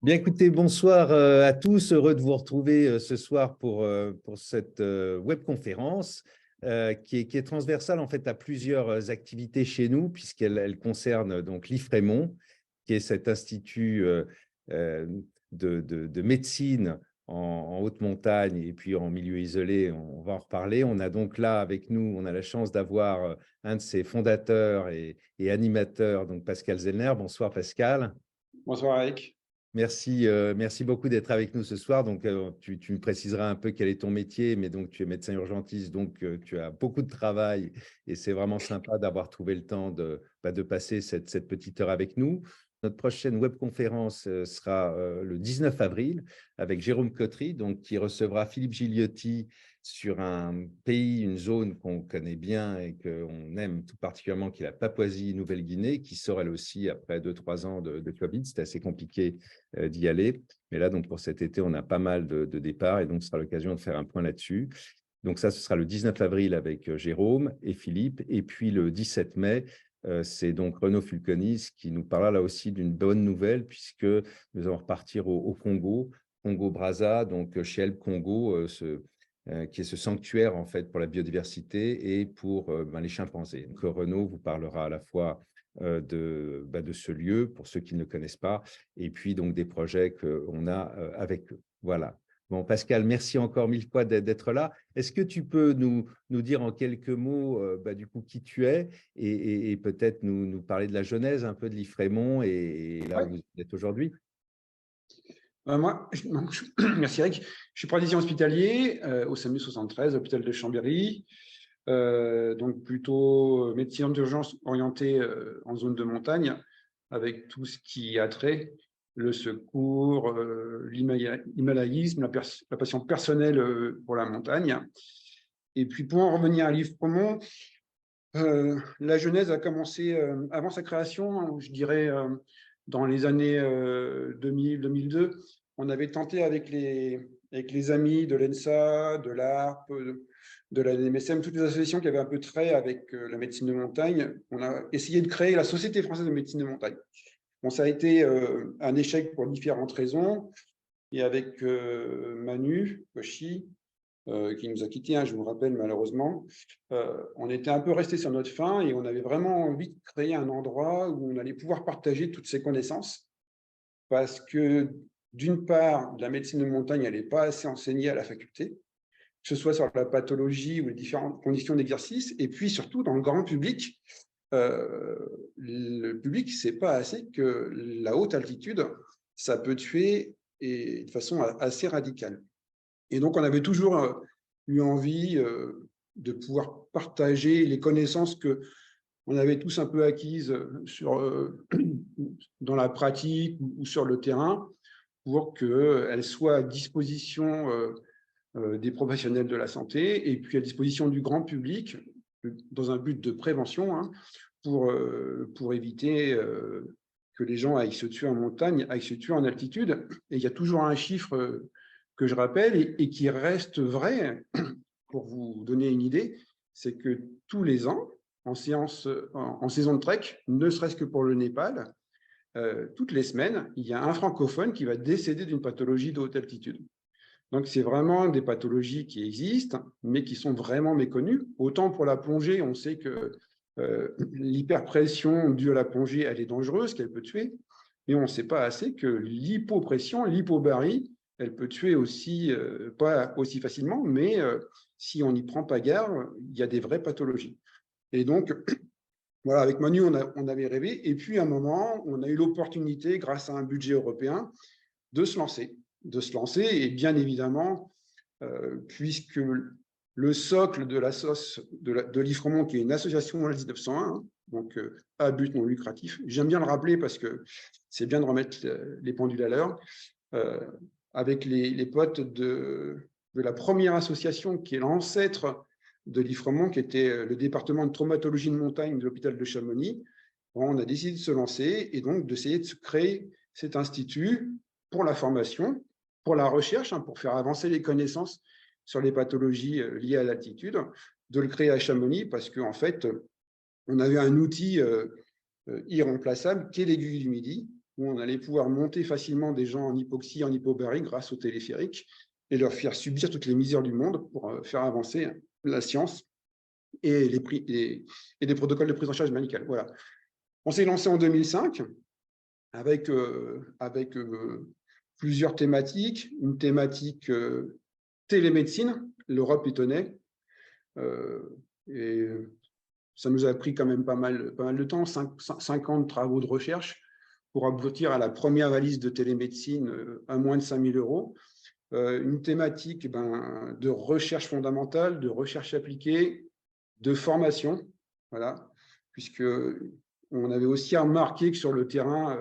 Bien, écoutez, bonsoir à tous. Heureux de vous retrouver ce soir pour cette webconférence qui est transversale en fait à plusieurs activités chez nous, puisqu'elle concerne donc l'IFREMON, qui est cet institut euh, de médecine en haute montagne et puis en milieu isolé. On va en reparler. On a donc là avec nous, on a la chance d'avoir un de ses fondateurs et animateurs, donc Pascal Zellner. Bonsoir Pascal. Bonsoir Eric. Merci beaucoup d'être avec nous ce soir. Donc, tu me préciseras un peu quel est ton métier, mais donc tu es médecin urgentiste, donc tu as beaucoup de travail et c'est vraiment sympa d'avoir trouvé le temps de passer cette petite heure avec nous. Notre prochaine webconférence sera le 19 avril avec Jérôme Cotry, donc, qui recevra Philippe Gigliotti sur un pays, une zone qu'on connaît bien et qu'on aime tout particulièrement, qui est la Papouasie-Nouvelle-Guinée, qui sort elle aussi après 2-3 ans de Covid. C'était assez compliqué d'y aller. Mais là, donc, pour cet été, on a pas mal de départs et donc ce sera l'occasion de faire un point là-dessus. Donc ça, ce sera le 19 avril avec Jérôme et Philippe. Et puis le 17 mai, c'est donc Renaud Fulconis qui nous parlera là aussi d'une bonne nouvelle, puisque nous allons repartir au Congo, Congo-Brazza, donc chez El Congo, qui est ce sanctuaire en fait pour la biodiversité et pour les chimpanzés. Donc Renaud vous parlera à la fois de ce lieu, pour ceux qui ne le connaissent pas, et puis donc des projets qu'on a avec eux. Voilà. Bon, Pascal, merci encore mille fois d'être là. Est-ce que tu peux nous dire en quelques mots du coup qui tu es et peut-être nous parler de la genèse un peu de l'IFREMON et là où vous êtes aujourd'hui? Merci Eric. Je suis praticien hospitalier au SAMU 73, hôpital de Chambéry. Donc plutôt médecine d'urgence orientée en zone de montagne, avec tout ce qui a trait, le secours, l'himalayisme, la passion personnelle pour la montagne. Et puis pour en revenir à l'IFREMON, la genèse a commencé avant sa création, je dirais dans les années 2000-2002. On avait tenté avec les amis de l'ENSA, de l'ARP, de la NMSM, toutes les associations qui avaient un peu trait avec la médecine de montagne. On a essayé de créer la Société française de médecine de montagne. Bon, ça a été un échec pour différentes raisons. Et avec Manu Koshi, qui nous a quittés, je vous rappelle malheureusement, on était un peu resté sur notre faim et on avait vraiment envie de créer un endroit où on allait pouvoir partager toutes ces connaissances, parce que d'une part, la médecine de montagne, elle n'est pas assez enseignée à la faculté, que ce soit sur la pathologie ou les différentes conditions d'exercice, et puis surtout dans le grand public, le public ne sait pas assez que la haute altitude, ça peut tuer et de façon assez radicale. Et donc, on avait toujours eu envie de pouvoir partager les connaissances qu'on avait tous un peu acquises dans la pratique ou sur le terrain, pour qu'elles soient à disposition des professionnels de la santé et puis à disposition du grand public dans un but de prévention, pour éviter que les gens aillent se tuer en montagne, aillent se tuer en altitude. Et il y a toujours un chiffre que je rappelle et qui reste vrai, pour vous donner une idée, c'est que tous les ans, en saison de trek, ne serait-ce que pour le Népal, toutes les semaines, il y a un francophone qui va décéder d'une pathologie de haute altitude. Donc, c'est vraiment des pathologies qui existent, mais qui sont vraiment méconnues. Autant pour la plongée, on sait que l'hyperpression due à la plongée, elle est dangereuse, qu'elle peut tuer, mais on ne sait pas assez que l'hypopression, l'hypobarie, elle peut tuer aussi, pas aussi facilement, mais si on n'y prend pas garde, il y a des vraies pathologies. Et donc, voilà, avec Manu, on avait rêvé. Et puis, à un moment, on a eu l'opportunité, grâce à un budget européen, de se lancer. Et bien évidemment, puisque le socle de la SOS, de l'IFREMON, qui est une association en 1901, donc à but non lucratif, j'aime bien le rappeler parce que c'est bien de remettre les pendules à l'heure, avec les potes de la première association qui est l'ancêtre de l'IFREMON, qui était le département de traumatologie de montagne de l'hôpital de Chamonix. On a décidé de se lancer et donc d'essayer de se créer cet institut pour la formation, pour la recherche, pour faire avancer les connaissances sur les pathologies liées à l'altitude, de le créer à Chamonix parce qu'en fait, on avait un outil irremplaçable qui est l'aiguille du Midi. où on allait pouvoir monter facilement des gens en hypoxie, en hypobarie grâce au téléphérique et leur faire subir toutes les misères du monde pour faire avancer la science et les protocoles de prise en charge médicale. Voilà. On s'est lancé en 2005 avec plusieurs thématiques. Une thématique télémédecine, l'Europe y tenait. Et ça nous a pris quand même pas mal de temps, 5 ans de travaux de recherche pour aboutir à la première valise de télémédecine à moins de 5 000 €. Une thématique de recherche fondamentale, de recherche appliquée, de formation, voilà, puisque on avait aussi remarqué que sur le terrain,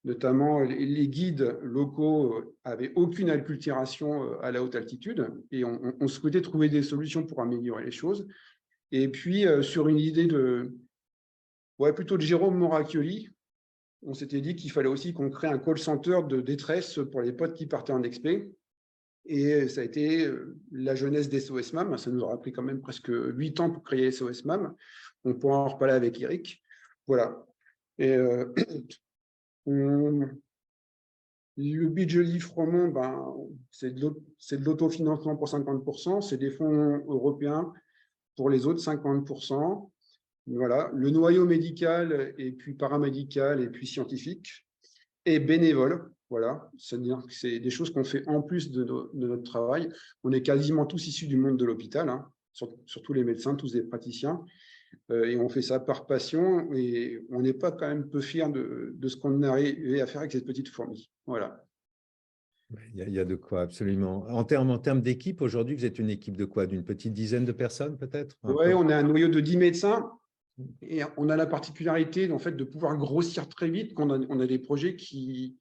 notamment les guides locaux avaient aucune acculturation à la haute altitude, et on souhaitait trouver des solutions pour améliorer les choses. Et puis sur une idée plutôt de Jérôme Moracchioli, on s'était dit qu'il fallait aussi qu'on crée un call center de détresse pour les potes qui partaient en expé. Et ça a été la jeunesse d'SOS MAM. Ça nous aura pris quand même presque 8 ans pour créer SOS MAM. On pourra en reparler avec Eric. Voilà. Et le budget Livre Romand, c'est de l'autofinancement pour 50%. C'est des fonds européens pour les autres 50%. Voilà. Le noyau médical et puis paramédical et puis scientifique et bénévole. Voilà, c'est-à-dire que c'est des choses qu'on fait en plus de notre travail. On est quasiment tous issus du monde de l'hôpital, hein, surtout les médecins, tous des praticiens, et on fait ça par passion, et on n'est pas quand même peu fiers de ce qu'on a arrivé à faire avec cette petite fourmi. Voilà. Il y a de quoi, absolument. En termes d'équipe, aujourd'hui, vous êtes une équipe de quoi? D'une petite dizaine de personnes, peut-être? Oui, on est un noyau de 10 médecins, et on a la particularité en fait, de pouvoir grossir très vite, qu'on on a des projets qui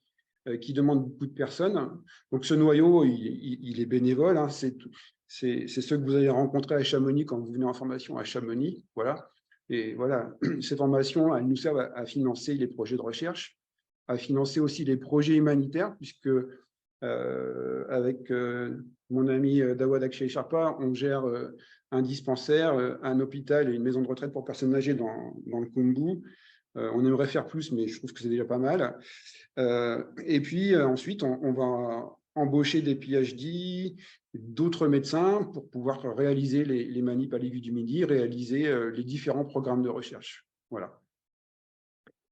demandent beaucoup de personnes. Donc, ce noyau, il est bénévole. Hein, c'est ceux que vous allez rencontrer à Chamonix quand vous venez en formation à Chamonix. Voilà. Et voilà, ces formations, elles nous servent à financer les projets de recherche, à financer aussi les projets humanitaires, puisque avec mon ami Dawad Akshay Sharpa, on gère un dispensaire, un hôpital et une maison de retraite pour personnes âgées dans le Kumbu. On aimerait faire plus, mais je trouve que c'est déjà pas mal. Et puis ensuite, on va embaucher des PhD, d'autres médecins pour pouvoir réaliser les manips à l'Aiguille du Midi, réaliser les différents programmes de recherche. Voilà.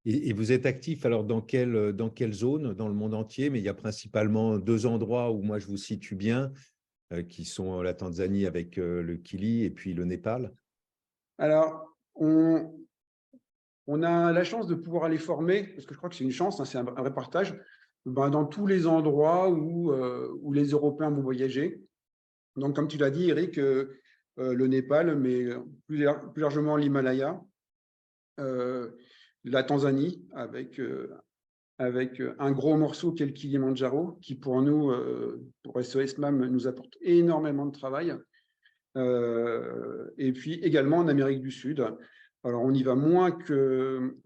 Et vous êtes actif alors dans quelle zone dans le monde entier? Mais il y a principalement 2 endroits où moi je vous situe bien, qui sont la Tanzanie avec le Kili et puis le Népal. Alors, on a la chance de pouvoir aller former, parce que je crois que c'est une chance, hein, c'est un vrai partage, dans tous les endroits où les Européens vont voyager. Donc, comme tu l'as dit, Eric, le Népal, mais plus largement l'Himalaya, la Tanzanie, avec un gros morceau qu'est le Kilimandjaro, qui pour nous, pour SOS MAM, nous apporte énormément de travail. Et puis également en Amérique du Sud. Alors, on y va moins que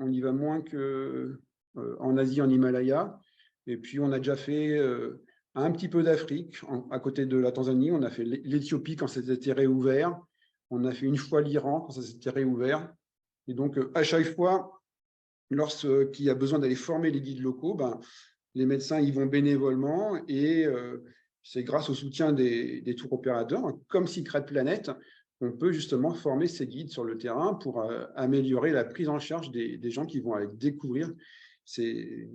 en Asie, en Himalaya. Et puis, on a déjà fait un petit peu d'Afrique, à côté de la Tanzanie. On a fait l'Éthiopie quand c'était réouvert. On a fait une fois l'Iran quand ça s'était réouvert. Et donc, à chaque fois, lorsqu'il y a besoin d'aller former les guides locaux, les médecins y vont bénévolement, et c'est grâce au soutien des tours opérateurs, comme Secret Planet, on peut justement former ces guides sur le terrain pour améliorer la prise en charge des gens qui vont aller découvrir ces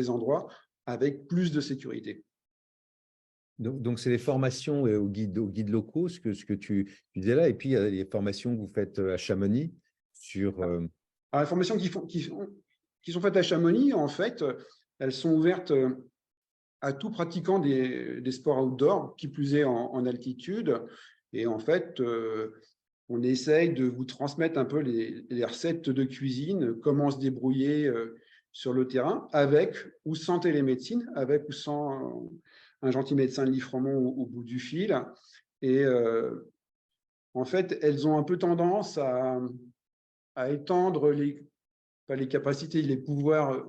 endroits avec plus de sécurité. Donc c'est les formations aux guides locaux, ce que tu disais là, et puis il y a les formations que vous faites à Chamonix sur… Alors, les formations qui sont faites à Chamonix, en fait, elles sont ouvertes à tout pratiquant des sports outdoor, qui plus est en altitude. Et en fait, on essaye de vous transmettre un peu les recettes de cuisine, comment se débrouiller sur le terrain, avec ou sans télémédecine, avec ou sans un gentil médecin de Livre Romand au bout du fil. Et en fait, elles ont un peu tendance à étendre pas les capacités, les pouvoirs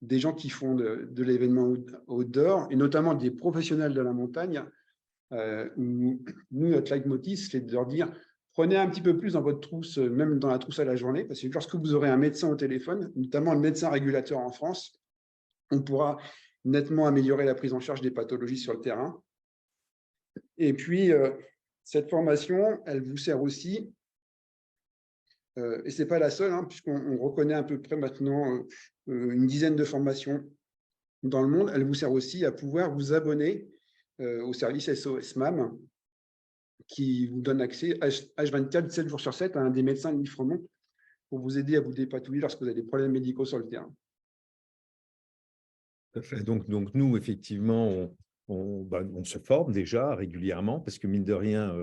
des gens qui font de l'événement outdoor, et notamment des professionnels de la montagne. Nous, notre leitmotiv, c'est de leur dire, prenez un petit peu plus dans votre trousse, même dans la trousse à la journée, parce que lorsque vous aurez un médecin au téléphone, notamment le médecin régulateur en France, on pourra nettement améliorer la prise en charge des pathologies sur le terrain. Et puis, cette formation, elle vous sert aussi, et ce n'est pas la seule, hein, puisqu'on reconnaît à peu près maintenant une dizaine de formations dans le monde, elle vous sert aussi à pouvoir vous abonner au service SOS MAM, qui vous donne accès H24, 7 jours sur 7, à un des médecins de l'IFREMont pour vous aider à vous dépatouiller lorsque vous avez des problèmes médicaux sur le terrain. Donc nous, effectivement, on se forme déjà régulièrement parce que mine de rien,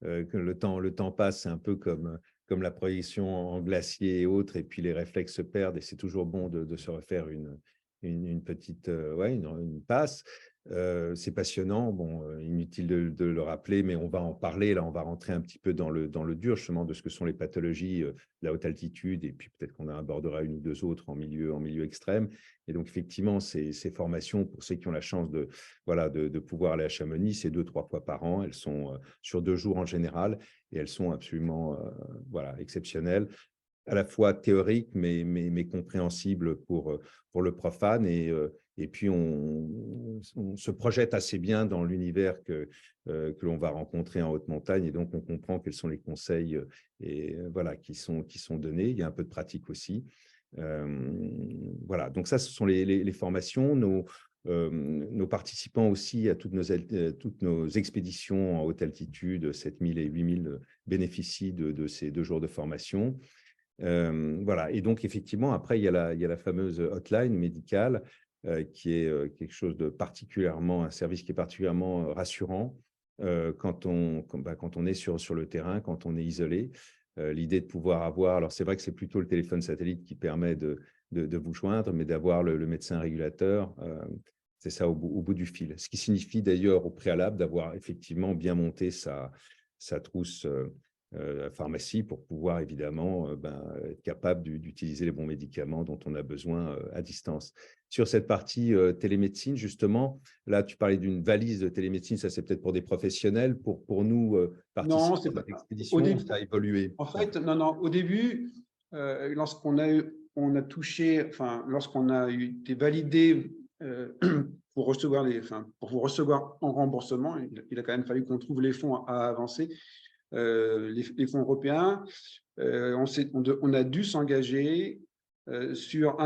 que le temps passe, c'est un peu comme la projection en glacier et autres, et puis les réflexes se perdent et c'est toujours bon de se refaire une petite une passe. C'est passionnant, bon, inutile de le rappeler, mais on va en parler. Là, on va rentrer un petit peu dans le dur, justement, de ce que sont les pathologies de la haute altitude, et puis peut-être qu'on abordera une ou deux autres en milieu extrême. Et donc, effectivement, ces formations, pour ceux qui ont la chance de pouvoir aller à Chamonix, c'est 2-3 fois par an. Elles sont sur 2 jours en général, et elles sont absolument exceptionnelles, à la fois théoriques, mais compréhensibles pour le profane. Et puis, on se projette assez bien dans l'univers que l'on va rencontrer en haute montagne. Et donc, on comprend quels sont les conseils qui sont donnés. Il y a un peu de pratique aussi. Voilà, donc ça, ce sont les formations. Nos participants aussi à toutes nos expéditions en haute altitude, 7000 et 8000, bénéficient de ces 2 jours de formation. Voilà, et donc effectivement, après, il y a la fameuse hotline médicale qui est quelque chose de particulièrement, un service qui est particulièrement rassurant quand on est sur le terrain, quand on est isolé. L'idée de pouvoir avoir, alors c'est vrai que c'est plutôt le téléphone satellite qui permet de vous joindre, mais d'avoir le médecin régulateur, c'est ça au bout du fil. Ce qui signifie d'ailleurs au préalable d'avoir effectivement bien monté sa trousse pharmacie pour pouvoir évidemment être capable d'utiliser les bons médicaments dont on a besoin à distance. Sur cette partie télémédecine, justement, là, tu parlais d'une valise de télémédecine, ça c'est peut-être pour des professionnels. Pour nous, Non, participants c'est à pas. Au l'expédition, début, ça a évolué. en fait, non, au début, lorsqu'on a touché, enfin, lorsqu'on a été validé pour vous recevoir en remboursement, il a quand même fallu qu'on trouve les fonds à avancer, les fonds européens. On a dû s'engager sur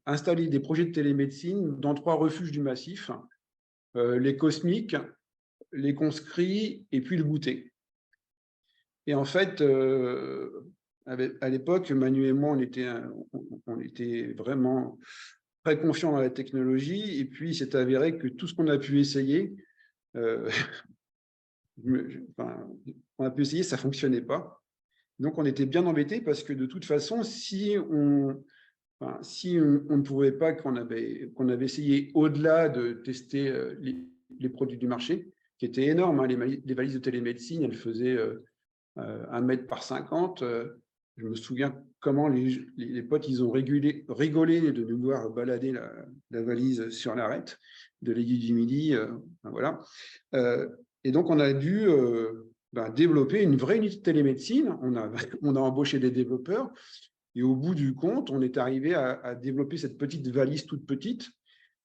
installer des projets de télémédecine dans 3 refuges du massif, les Cosmiques, les Conscrits et puis le Boutet. Et en fait, à l'époque, Manu et moi, on était vraiment très confiants dans la technologie. Et puis, il s'est avéré que tout ce qu'on a pu essayer, ça ne fonctionnait pas. Donc, on était bien embêtés parce que de toute façon, si on ne trouvait pas qu'on avait essayé au-delà de tester les produits du marché, qui étaient énormes, hein, les valises de télémédecine, elles faisaient 1 mètre par 50. Je me souviens comment les potes, ils ont rigolé de nous voir balader la valise sur l'arête de l'Aiguille du Midi. Voilà. Et donc, on a dû développer une vraie unité de télémédecine. On a embauché des développeurs. Et au bout du compte, on est arrivé à développer cette petite valise toute petite.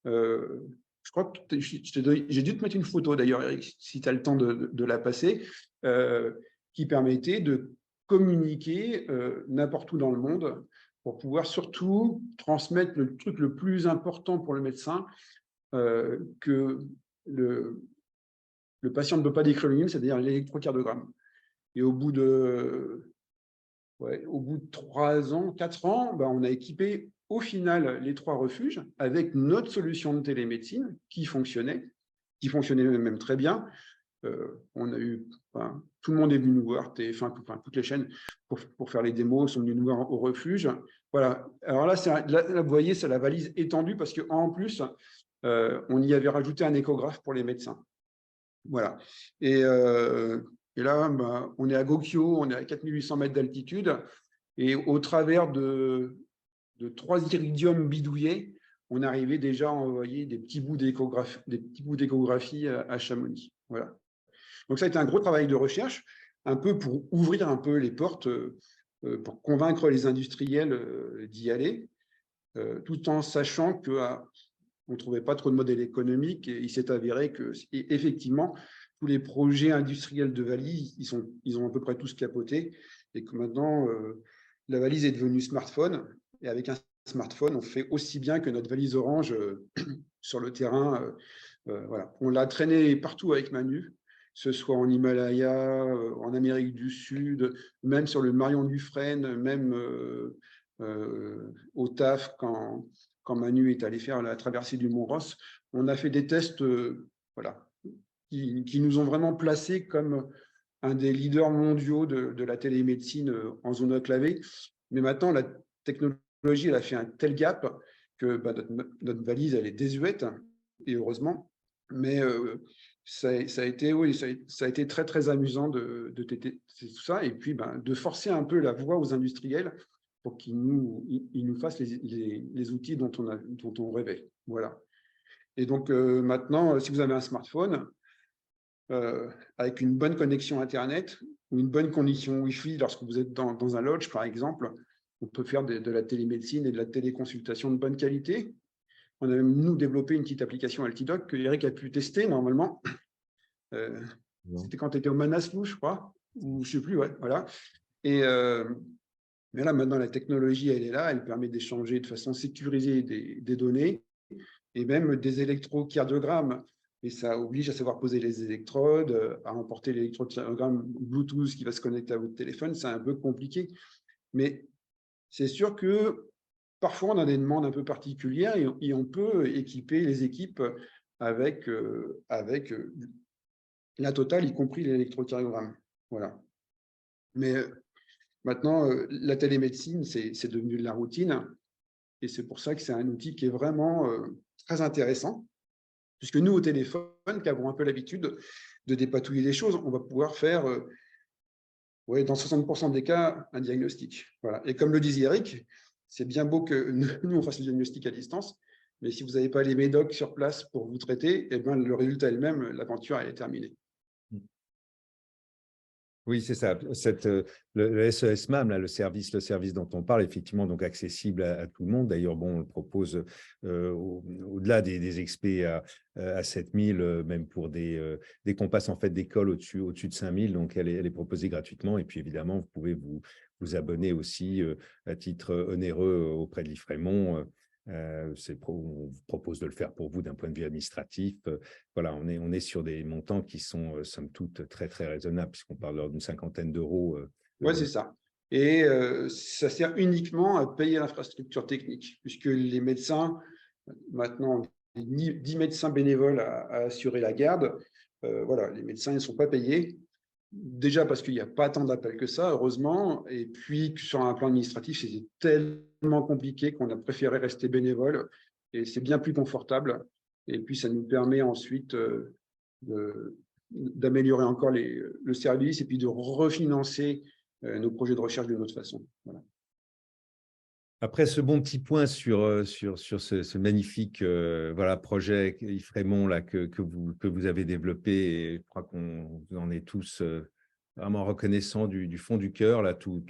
Je crois que j'ai dû te mettre une photo d'ailleurs, Eric, si tu as le temps de la passer, qui permettait de communiquer n'importe où dans le monde pour pouvoir surtout transmettre le truc le plus important pour le médecin, que le patient ne peut pas décrire lui-même, c'est-à-dire l'électrocardiogramme. Et au bout de 3 ans, 4 ans, on a équipé au final les 3 refuges avec notre solution de télémédecine qui fonctionnait même très bien. On a eu, tout le monde est venu nous voir, TF1, toutes les chaînes pour faire les démos sont venus nous voir au refuge. Voilà. Alors là, vous voyez, c'est la valise étendue parce qu'en plus, on y avait rajouté un échographe pour les médecins. Voilà. Et là, on est à Gokyo, on est à 4800 mètres d'altitude, et au travers de 3 iridiums bidouillés, on arrivait déjà à envoyer des petits bouts d'échographie à Chamonix. Voilà. Donc ça a été un gros travail de recherche. un peu pour ouvrir un peu les portes, pour convaincre les industriels d'y aller, tout en sachant qu'on ne trouvait pas trop de modèle économique. Et il s'est avéré que, effectivement, tous les projets industriels de valises, ils ont à peu près tous capoté, et que maintenant, la valise est devenue smartphone. Et avec un smartphone, on fait aussi bien que notre valise orange sur le terrain. Voilà. On l'a traîné partout avec Manu, que ce soit en Himalaya, en Amérique du Sud, même sur le Marion Dufresne, même au TAF, quand Manu est allé faire la traversée du Mont Ross. On a fait des tests voilà, qui nous ont vraiment placés comme un des leaders mondiaux de la télémédecine en zone enclavée. Mais maintenant, la technologie, elle a fait un tel gap que notre valise, elle est désuète, et heureusement. Mais ça a été très, très amusant de tester tout ça, et puis de forcer un peu la voie aux industriels pour qu'ils nous fassent les outils dont on rêvait. Voilà. Et donc, maintenant, si vous avez un smartphone, avec une bonne connexion Internet ou une bonne connexion Wi-Fi lorsque vous êtes dans un lodge, par exemple, on peut faire de la télémédecine et de la téléconsultation de bonne qualité. On a même, nous, développé une petite application Altidoc que Eric a pu tester normalement. C'était quand tu étais au Manaslu, je crois, ou je ne sais plus, ouais, voilà. Et, mais là, maintenant, la technologie, elle est là, elle permet d'échanger de façon sécurisée des données et même des électrocardiogrammes. Et ça oblige à savoir poser les électrodes, à emporter l'électrocardiogramme Bluetooth qui va se connecter à votre téléphone. C'est un peu compliqué. Mais c'est sûr que parfois, on a des demandes un peu particulières et on peut équiper les équipes avec la totale, y compris l'électrocardiogramme. Voilà. Mais maintenant, la télémédecine, c'est devenu de la routine. Et c'est pour ça que c'est un outil qui est vraiment très intéressant. Puisque nous, au téléphone, qui avons un peu l'habitude de dépatouiller les choses, on va pouvoir faire, dans 60% des cas, un diagnostic. Voilà. Et comme le disait Eric, c'est bien beau que nous, on fasse le diagnostic à distance, mais si vous n'avez pas les médocs sur place pour vous traiter, eh ben, le résultat est le même, l'aventure, elle est terminée. Oui, c'est ça. Le SES-MAM, là, le service dont on parle, effectivement, donc accessible à tout le monde. D'ailleurs, bon, on le propose au-delà des experts à 7000, même pour des qu'on passe en fait d'école au-dessus de 5000. Donc, elle est proposée gratuitement. Et puis, évidemment, vous pouvez vous abonner aussi à titre onéreux auprès de l'IFREMON. On vous propose de le faire pour vous d'un point de vue administratif. Voilà, on est sur des montants qui sont, somme toute, très, très raisonnables, puisqu'on parle d'une cinquantaine d'euros. Oui, c'est ça. Et ça sert uniquement à payer l'infrastructure technique, puisque les médecins, maintenant, 10 médecins bénévoles à assurer la garde. Voilà, les médecins ne sont pas payés. Déjà parce qu'il n'y a pas tant d'appels que ça, heureusement. Et puis, sur un plan administratif, c'est tellement compliqué qu'on a préféré rester bénévole. Et c'est bien plus confortable. Et puis, ça nous permet ensuite d'améliorer encore le service et puis de refinancer nos projets de recherche d'une autre façon. Voilà. Après ce bon petit point sur ce magnifique voilà, projet IFREMON là, que vous avez développé, et je crois qu'on en est tous vraiment reconnaissants du fond du cœur, là, tous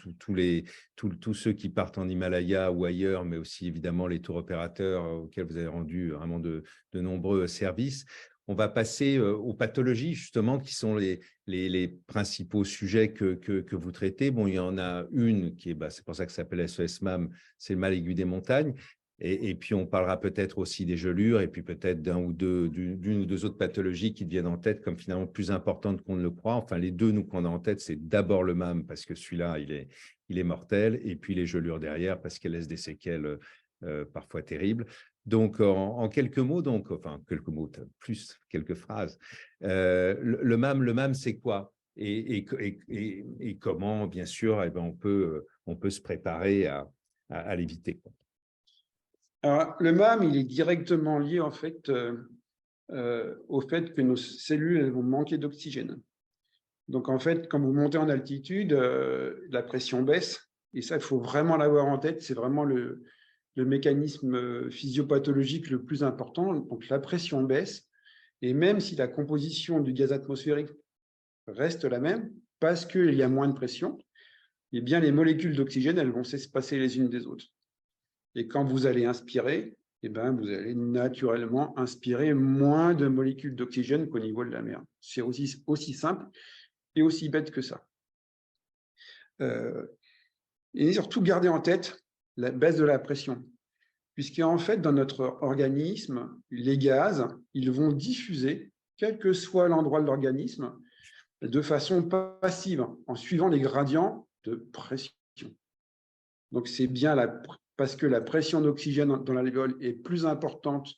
ceux qui partent en Himalaya ou ailleurs, mais aussi évidemment les tour opérateurs auxquels vous avez rendu vraiment de nombreux services. On va passer aux pathologies, justement, qui sont les principaux sujets que vous traitez. Bon, il y en a une qui est, c'est pour ça que ça s'appelle SES-MAM, c'est le mal aigu des montagnes. Et puis, on parlera peut-être aussi des gelures, et puis peut-être d'une ou deux autres pathologies qui deviennent en tête comme finalement plus importantes qu'on ne le croit. Enfin, les deux, nous, qu'on a en tête, c'est d'abord le MAM, parce que celui-là, il est mortel, et puis les gelures derrière, parce qu'elles laissent des séquelles parfois terribles. Donc, en quelques mots, enfin, quelques mots, plus quelques phrases, le MAM, c'est quoi? Et comment, bien sûr, eh ben, on peut se préparer à l'éviter. Alors, le MAM, il est directement lié en fait au fait que nos cellules elles vont manquer d'oxygène. Donc en fait, quand vous montez en altitude, la pression baisse, et ça, il faut vraiment l'avoir en tête. C'est vraiment le mécanisme physiopathologique le plus important. Donc la pression baisse, et même si la composition du gaz atmosphérique reste la même, parce qu'il y a moins de pression, eh bien, les molécules d'oxygène, elles vont s'espacer les unes des autres. Et quand vous allez inspirer, eh bien, vous allez naturellement inspirer moins de molécules d'oxygène qu'au niveau de la mer. C'est aussi simple et aussi bête que ça. Et surtout, gardez en tête la baisse de la pression, puisqu'en fait, dans notre organisme, les gaz, ils vont diffuser, quel que soit l'endroit de l'organisme, de façon passive, en suivant les gradients de pression. Donc, c'est bien parce que la pression d'oxygène dans l'alvéole est plus importante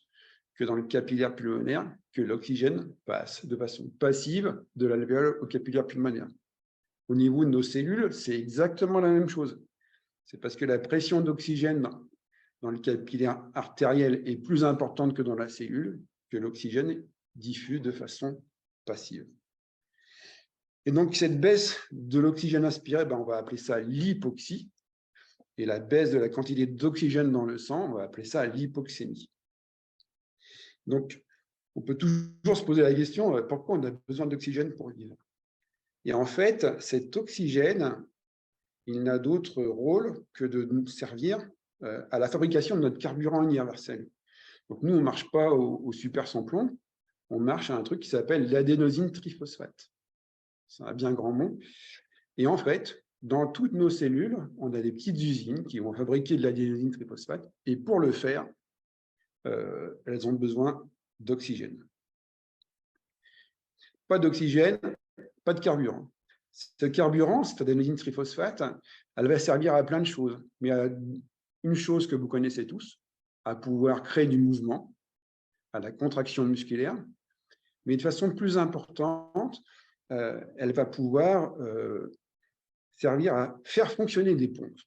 que dans le capillaire pulmonaire, que l'oxygène passe de façon passive de l'alvéole au capillaire pulmonaire. Au niveau de nos cellules, c'est exactement la même chose. C'est parce que la pression d'oxygène dans le capillaire artériel est plus importante que dans la cellule, que l'oxygène diffuse de façon passive. Et donc, cette baisse de l'oxygène inspiré, on va appeler ça l'hypoxie. Et la baisse de la quantité d'oxygène dans le sang, on va appeler ça l'hypoxémie. Donc, on peut toujours se poser la question, pourquoi on a besoin d'oxygène pour vivre? Et en fait, cet oxygène, il n'a d'autre rôle que de nous servir à la fabrication de notre carburant universel. Donc, nous, on ne marche pas au super sans plomb, on marche à un truc qui s'appelle l'adénosine triphosphate. C'est un bien grand mot. Et en fait, dans toutes nos cellules, on a des petites usines qui vont fabriquer de l'adénosine triphosphate. Et pour le faire, elles ont besoin d'oxygène. Pas d'oxygène, pas de carburant. Ce carburant, cette adénosine triphosphate, elle va servir à plein de choses. Mais à une chose que vous connaissez tous, à pouvoir créer du mouvement, à la contraction musculaire. Mais de façon plus importante, elle va pouvoir servir à faire fonctionner des pompes.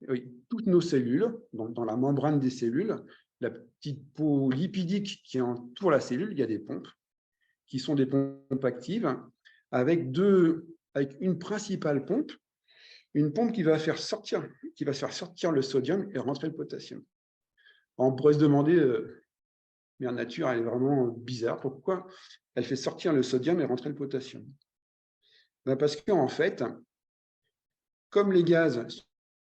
Oui, toutes nos cellules, donc dans la membrane des cellules, la petite peau lipidique qui entoure la cellule, il y a des pompes qui sont des pompes actives avec une principale pompe, une pompe qui va faire sortir le sodium et rentrer le potassium. On pourrait se demander, Mère Nature, elle est vraiment bizarre, pourquoi elle fait sortir le sodium et rentrer le potassium? Parce qu'en fait, comme les gaz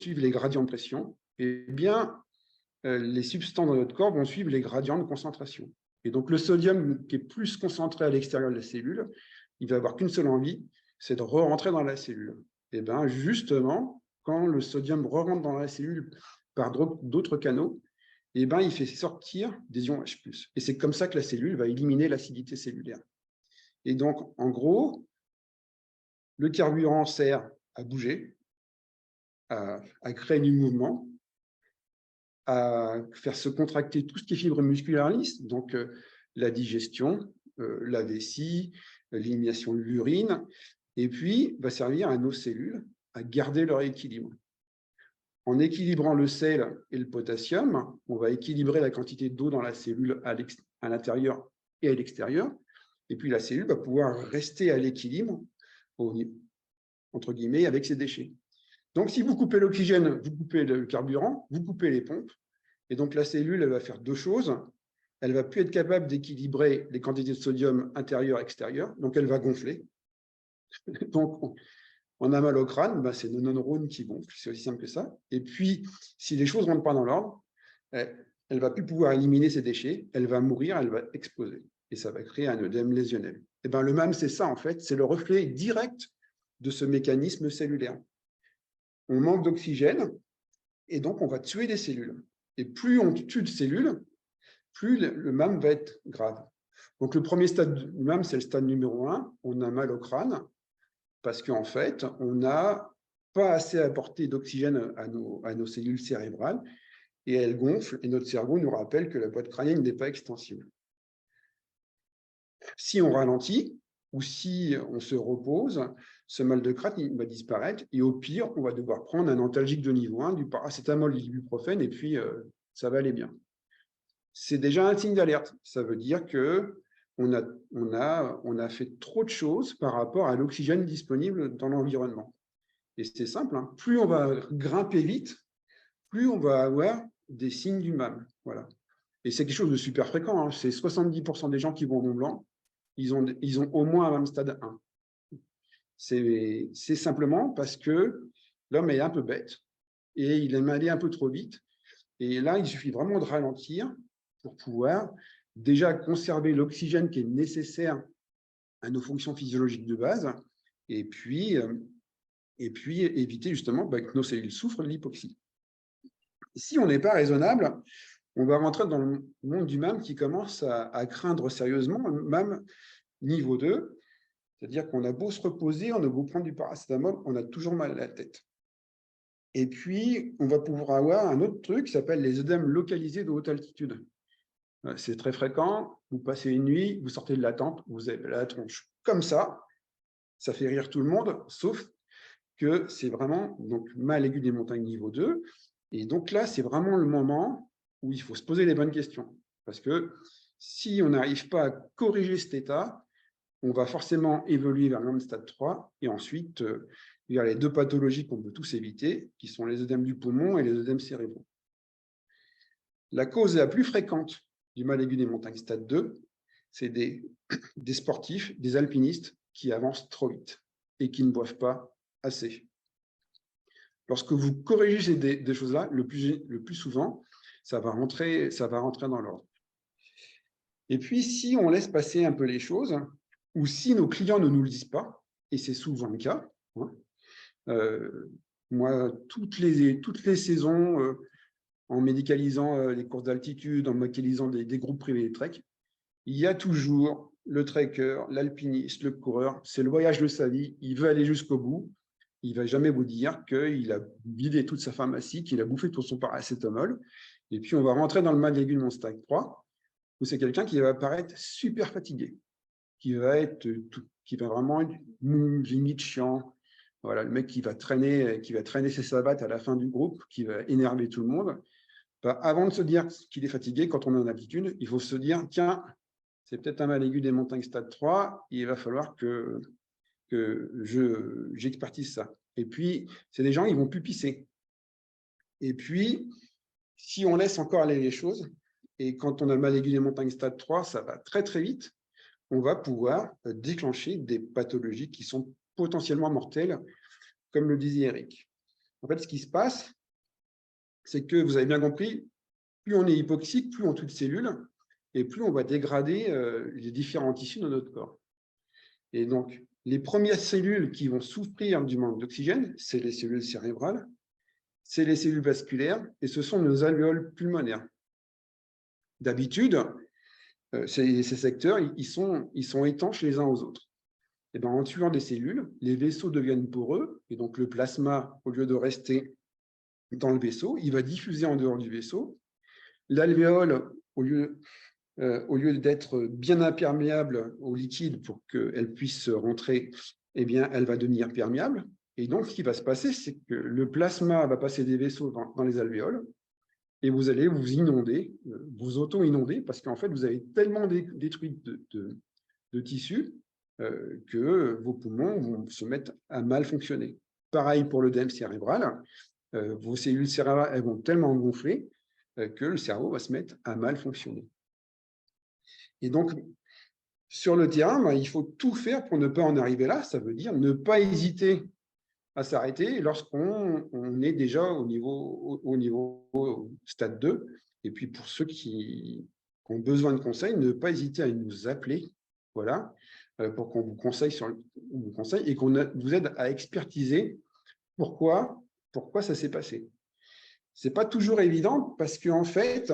suivent les gradients de pression, eh bien, les substances dans notre corps vont suivre les gradients de concentration. Et donc, le sodium qui est plus concentré à l'extérieur de la cellule, il va avoir qu'une seule envie, c'est de re-rentrer dans la cellule. Et bien, justement, quand le sodium re-rentre dans la cellule par d'autres canaux, et ben, il fait sortir des ions H+. Et c'est comme ça que la cellule va éliminer l'acidité cellulaire. Et donc, en gros, le carburant sert à bouger, à créer du mouvement, à faire se contracter tout ce qui est fibres musculaires lisses, donc la digestion, la vessie, l'élimination de l'urine, et puis va servir à nos cellules à garder leur équilibre. En équilibrant le sel et le potassium, on va équilibrer la quantité d'eau dans la cellule à l'intérieur et à l'extérieur, et puis la cellule va pouvoir rester à l'équilibre, entre guillemets, avec ses déchets. Donc, si vous coupez l'oxygène, vous coupez le carburant, vous coupez les pompes, et donc la cellule, elle va faire deux choses. Elle ne va plus être capable d'équilibrer les quantités de sodium intérieur-extérieur, donc elle va gonfler. Donc, on a mal au crâne, c'est nos neurones qui gonflent, c'est aussi simple que ça. Et puis, si les choses ne rentrent pas dans l'ordre, elle ne va plus pouvoir éliminer ses déchets, elle va mourir, elle va exploser. Et ça va créer un œdème lésionnel. Et bien, le MAM, c'est ça, en fait, c'est le reflet direct de ce mécanisme cellulaire. On manque d'oxygène, et donc on va tuer des cellules. Et plus on tue de cellules, plus le MAM va être grave. Donc, le premier stade du MAM, c'est le stade numéro 1. On a mal au crâne parce qu'en fait, on n'a pas assez apporté d'oxygène à nos cellules cérébrales et elles gonflent et notre cerveau nous rappelle que la boîte crânienne n'est pas extensible. Si on ralentit ou si on se repose, ce mal de crâne il va disparaître et au pire, on va devoir prendre un antalgique de niveau 1, du paracétamol, de l'ibuprofène et puis ça va aller bien. C'est déjà un signe d'alerte. Ça veut dire qu'on a fait trop de choses par rapport à l'oxygène disponible dans l'environnement. Et c'est simple, hein. Plus on va grimper vite, plus on va avoir des signes du MAM. Voilà. Et c'est quelque chose de super fréquent, hein. C'est 70% des gens qui vont au Mont Blanc, ils ont au moins un MAM stade 1. C'est simplement parce que l'homme est un peu bête et il aime aller un peu trop vite. Et là, il suffit vraiment de ralentir pour pouvoir déjà conserver l'oxygène qui est nécessaire à nos fonctions physiologiques de base, et puis éviter justement que nos cellules souffrent de l'hypoxie. Si on n'est pas raisonnable, on va rentrer dans le monde du MAM qui commence à craindre sérieusement, MAM niveau 2, c'est-à-dire qu'on a beau se reposer, on a beau prendre du paracétamol, on a toujours mal à la tête. Et puis, on va pouvoir avoir un autre truc qui s'appelle les œdèmes localisés de haute altitude. C'est très fréquent, vous passez une nuit, vous sortez de la tente, vous avez la tronche comme ça fait rire tout le monde, sauf que c'est vraiment donc mal aigu des montagnes niveau 2. Et donc là, c'est vraiment le moment où il faut se poser les bonnes questions. Parce que si on n'arrive pas à corriger cet état, on va forcément évoluer vers le stade 3 et ensuite vers les deux pathologies qu'on peut tous éviter, qui sont les œdèmes du poumon et les œdèmes cérébraux. La cause la plus fréquente du mal aigu des montagnes stade 2, c'est des sportifs, des alpinistes qui avancent trop vite et qui ne boivent pas assez. Lorsque vous corrigez ces choses-là, le plus souvent, ça va rentrer dans l'ordre. Et puis, si on laisse passer un peu les choses, ou si nos clients ne nous le disent pas, et c'est souvent le cas, moi, toutes les saisons, en médicalisant les courses d'altitude, en médicalisant des groupes privés de trek, il y a toujours le trekker, l'alpiniste, le coureur, c'est le voyage de sa vie, il veut aller jusqu'au bout, il ne va jamais vous dire qu'il a vidé toute sa pharmacie, qu'il a bouffé tout son paracétamol, et puis on va rentrer dans le mal aigu de mon stade 3, où c'est quelqu'un qui va paraître super fatigué, qui va vraiment être limite chiant, voilà, le mec qui va traîner ses savates à la fin du groupe, qui va énerver tout le monde. Avant de se dire qu'il est fatigué, quand on est en altitude, il faut se dire, tiens, c'est peut-être un mal aigu des montagnes stade 3, il va falloir que j'expertise ça. Et puis, c'est des gens, ils vont plus pisser. Et puis, si on laisse encore aller les choses, et quand on a le mal aigu des montagnes stade 3, ça va très très vite, on va pouvoir déclencher des pathologies qui sont potentiellement mortelles, comme le disait Eric. En fait, ce qui se passe, c'est que, vous avez bien compris, plus on est hypoxique, plus on tue de cellules, et plus on va dégrader les différents tissus de notre corps. Et donc, les premières cellules qui vont souffrir du manque d'oxygène, c'est les cellules cérébrales, c'est les cellules vasculaires, et ce sont nos alvéoles pulmonaires. D'habitude, ces secteurs, ils sont étanches les uns aux autres. Et bien, en tuant des cellules, les vaisseaux deviennent poreux, et donc le plasma, au lieu de rester dans le vaisseau, il va diffuser en dehors du vaisseau. L'alvéole, au lieu d'être bien imperméable au liquide pour qu'elle puisse rentrer, eh bien, elle va devenir perméable. Et donc, ce qui va se passer, c'est que le plasma va passer des vaisseaux dans les alvéoles et vous allez vous inonder, vous auto-inonder, parce qu'en fait, vous avez tellement détruit de tissus que vos poumons vont se mettre à mal fonctionner. Pareil pour l'œdème cérébral, vos cellules cérébrales elles vont tellement gonfler que le cerveau va se mettre à mal fonctionner. Et donc, sur le terrain, il faut tout faire pour ne pas en arriver là. Ça veut dire ne pas hésiter à s'arrêter lorsqu'on est déjà au niveau stade 2. Et puis, pour ceux qui ont besoin de conseils, ne pas hésiter à nous appeler, voilà, pour qu'on vous conseille et qu'on vous aide à expertiser pourquoi ça s'est passé. Ce n'est pas toujours évident parce qu'en fait,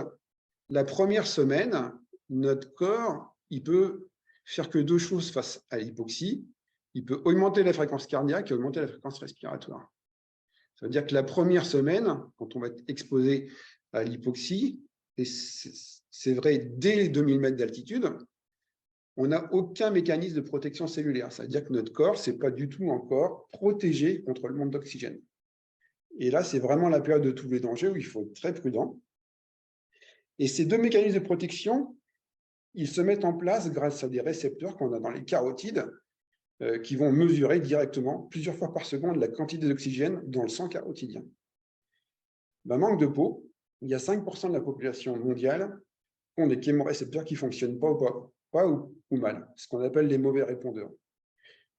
la première semaine, notre corps, il peut faire que deux choses face à l'hypoxie. Il peut augmenter la fréquence cardiaque et augmenter la fréquence respiratoire. Ça veut dire que la première semaine, quand on va être exposé à l'hypoxie, et c'est vrai dès les 2000 mètres d'altitude, on n'a aucun mécanisme de protection cellulaire. Ça veut dire que notre corps, ce n'est pas du tout encore protégé contre le manque d'oxygène. Et là, c'est vraiment la période de tous les dangers où il faut être très prudent. Et ces deux mécanismes de protection, ils se mettent en place grâce à des récepteurs qu'on a dans les carotides qui vont mesurer directement, plusieurs fois par seconde, la quantité d'oxygène dans le sang carotidien. Manque de peau, il y a 5% de la population mondiale qui ont des chémorécepteurs qui ne fonctionnent pas ou mal, ce qu'on appelle les mauvais répondeurs.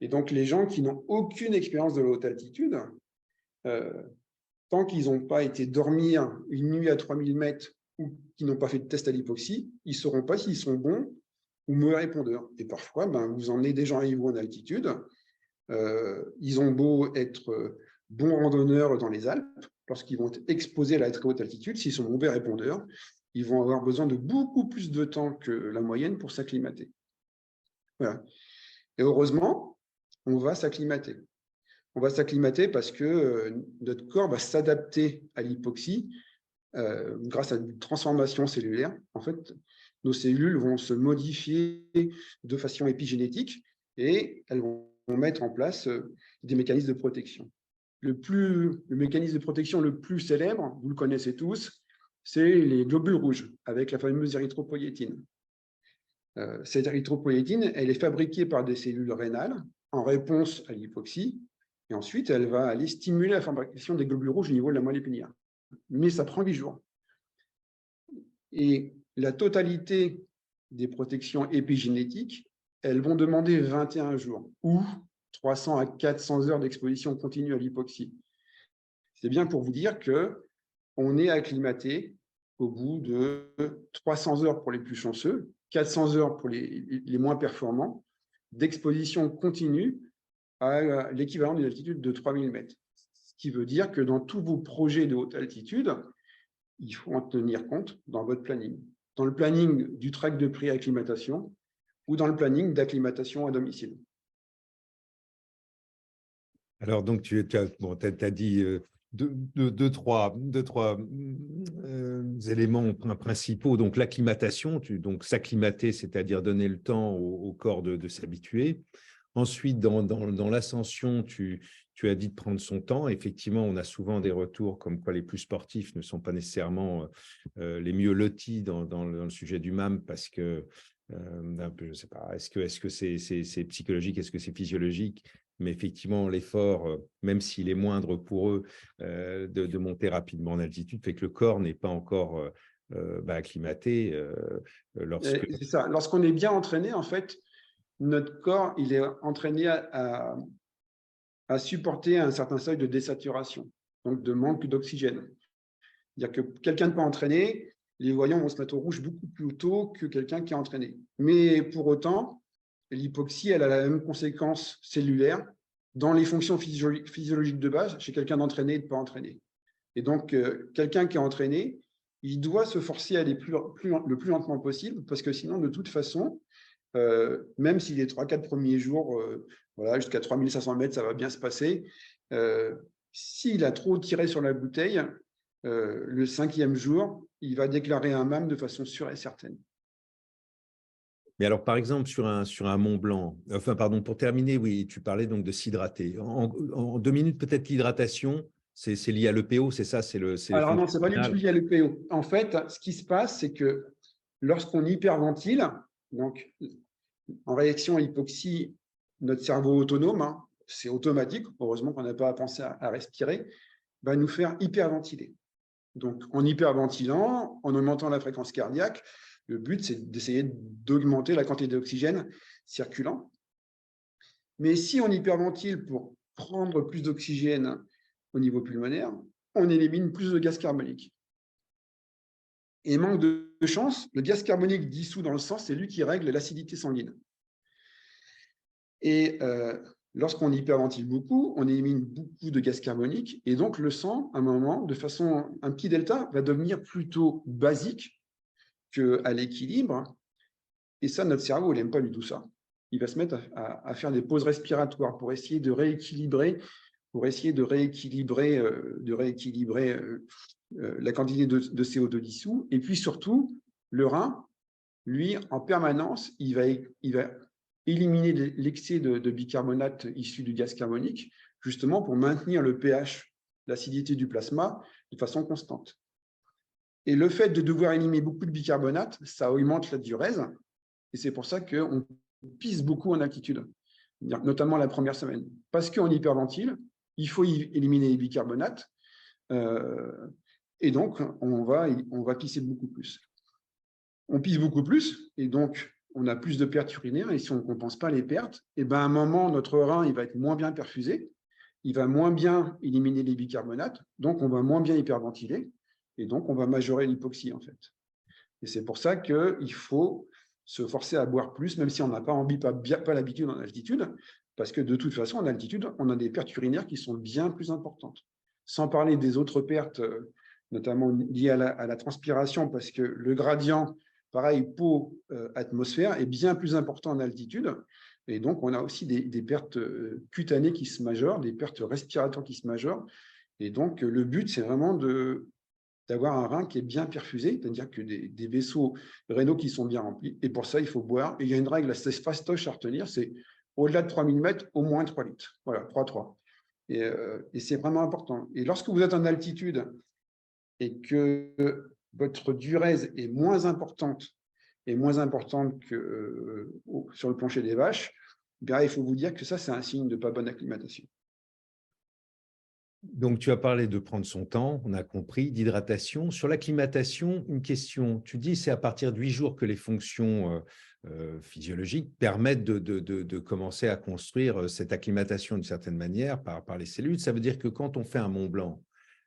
Et donc, les gens qui n'ont aucune expérience de la haute altitude, tant qu'ils n'ont pas été dormir une nuit à 3000 mètres ou qui n'ont pas fait de test à l'hypoxie, ils ne sauront pas s'ils sont bons ou mauvais répondeurs. Et parfois, vous emmenez des gens avec vous en altitude, ils ont beau être bons randonneurs dans les Alpes, lorsqu'ils vont être exposés à la très haute altitude, s'ils sont mauvais répondeurs, ils vont avoir besoin de beaucoup plus de temps que la moyenne pour s'acclimater. Voilà. Et heureusement, on va s'acclimater. On va s'acclimater parce que notre corps va s'adapter à l'hypoxie grâce à une transformation cellulaire. En fait, nos cellules vont se modifier de façon épigénétique et elles vont mettre en place des mécanismes de protection. Le mécanisme de protection le plus célèbre, vous le connaissez tous, c'est les globules rouges avec la fameuse érythropoïétine. Cette érythropoïétine, elle est fabriquée par des cellules rénales en réponse à l'hypoxie, et ensuite, elle va aller stimuler la fabrication des globules rouges au niveau de la moelle épinière. Mais ça prend 8 jours. Et la totalité des protections épigénétiques, elles vont demander 21 jours ou 300 à 400 heures d'exposition continue à l'hypoxie. C'est bien pour vous dire qu'on est acclimaté au bout de 300 heures pour les plus chanceux, 400 heures pour les moins performants, d'exposition continue à l'équivalent d'une altitude de 3000 mètres. Ce qui veut dire que dans tous vos projets de haute altitude, il faut en tenir compte dans votre planning. Dans le planning du track de pré-acclimatation ou dans le planning d'acclimatation à domicile. Alors, donc, tu as dit trois éléments principaux. Donc, l'acclimatation, donc s'acclimater, c'est-à-dire donner le temps au corps de s'habituer. Ensuite, dans l'ascension, tu as dit de prendre son temps. Effectivement, on a souvent des retours comme quoi les plus sportifs ne sont pas nécessairement les mieux lotis dans le sujet du MAM parce que, je ne sais pas, est-ce que c'est psychologique, est-ce que c'est physiologique? Mais effectivement, l'effort, même s'il est moindre pour eux, de monter rapidement en altitude, fait que le corps n'est pas encore acclimaté. C'est ça. Lorsqu'on est bien entraîné, en fait, notre corps, il est entraîné à supporter un certain seuil de désaturation, donc de manque d'oxygène. C'est-à-dire que quelqu'un de pas entraîné, les voyants vont se mettre au rouge beaucoup plus tôt que quelqu'un qui est entraîné. Mais pour autant, l'hypoxie, elle a la même conséquence cellulaire dans les fonctions physiologiques de base chez quelqu'un d'entraîné et de pas entraîné. Et donc, quelqu'un qui est entraîné, il doit se forcer à aller le plus lentement possible parce que sinon, de toute façon, même si les 3-4 premiers jours, voilà, jusqu'à 3500 mètres, ça va bien se passer, s'il a trop tiré sur la bouteille, le 5e jour, il va déclarer un MAM de façon sûre et certaine. Mais alors, par exemple, sur un Mont Blanc, enfin, pardon, pour terminer, oui, tu parlais donc de s'hydrater. En 2 minutes, peut-être l'hydratation, c'est lié à l'EPO, c'est ça? Alors non, ce n'est pas du tout lié à l'EPO. En fait, ce qui se passe, c'est que lorsqu'on hyperventile, donc en réaction à l'hypoxie, notre cerveau autonome, c'est automatique, heureusement qu'on n'a pas à penser à respirer, va nous faire hyperventiler. Donc, en hyperventilant, en augmentant la fréquence cardiaque, le but, c'est d'essayer d'augmenter la quantité d'oxygène circulant. Mais si on hyperventile pour prendre plus d'oxygène au niveau pulmonaire, on élimine plus de gaz carbonique. Et manque de chance, le gaz carbonique dissous dans le sang, c'est lui qui règle l'acidité sanguine. Et lorsqu'on hyperventile beaucoup, on élimine beaucoup de gaz carbonique, et donc le sang, à un moment, un petit delta, va devenir plutôt basique qu'à l'équilibre. Et ça, notre cerveau, il n'aime pas du tout ça. Il va se mettre à faire des pauses respiratoires pour essayer de rééquilibrer, la quantité de CO2 dissous. Et puis surtout, le rein, lui, en permanence, il va éliminer l'excès de bicarbonate issu du gaz carbonique, justement pour maintenir le pH, l'acidité du plasma, de façon constante. Et le fait de devoir éliminer beaucoup de bicarbonate, ça augmente la diurèse. Et c'est pour ça qu'on pisse beaucoup en altitude, notamment la première semaine. Parce qu'en hyperventile, il faut éliminer les bicarbonates. Et donc, on va pisser beaucoup plus. On pisse beaucoup plus, et donc on a plus de pertes urinaires, et si on ne compense pas les pertes, et ben à un moment, notre rein il va être moins bien perfusé, il va moins bien éliminer les bicarbonates, donc on va moins bien hyperventiler, et donc on va majorer l'hypoxie en fait. Et c'est pour ça qu'il faut se forcer à boire plus, même si on n'a pas envie, pas l'habitude en altitude, parce que de toute façon, en altitude, on a des pertes urinaires qui sont bien plus importantes. Sans parler des autres pertes, notamment liées à la transpiration, parce que le gradient, pareil, peau-atmosphère, est bien plus important en altitude. Et donc, on a aussi des pertes cutanées qui se majorent, des pertes respiratoires qui se majorent. Et donc, le but, c'est vraiment d'avoir un rein qui est bien perfusé, c'est-à-dire que des vaisseaux rénaux qui sont bien remplis. Et pour ça, il faut boire. Et il y a une règle assez fastoche à retenir, c'est au-delà de 3000 mètres, au moins 3 litres. Voilà, 3,3. Et c'est vraiment important. Et lorsque vous êtes en altitude et que votre diurèse est moins importante que sur le plancher des vaches, bien, il faut vous dire que ça, c'est un signe de pas bonne acclimatation. Donc, tu as parlé de prendre son temps, on a compris, d'hydratation. Sur l'acclimatation, une question. Tu dis c'est à partir de 8 jours que les fonctions physiologiques permettent de commencer à construire cette acclimatation d'une certaine manière par les cellules. Ça veut dire que quand on fait un Mont Blanc,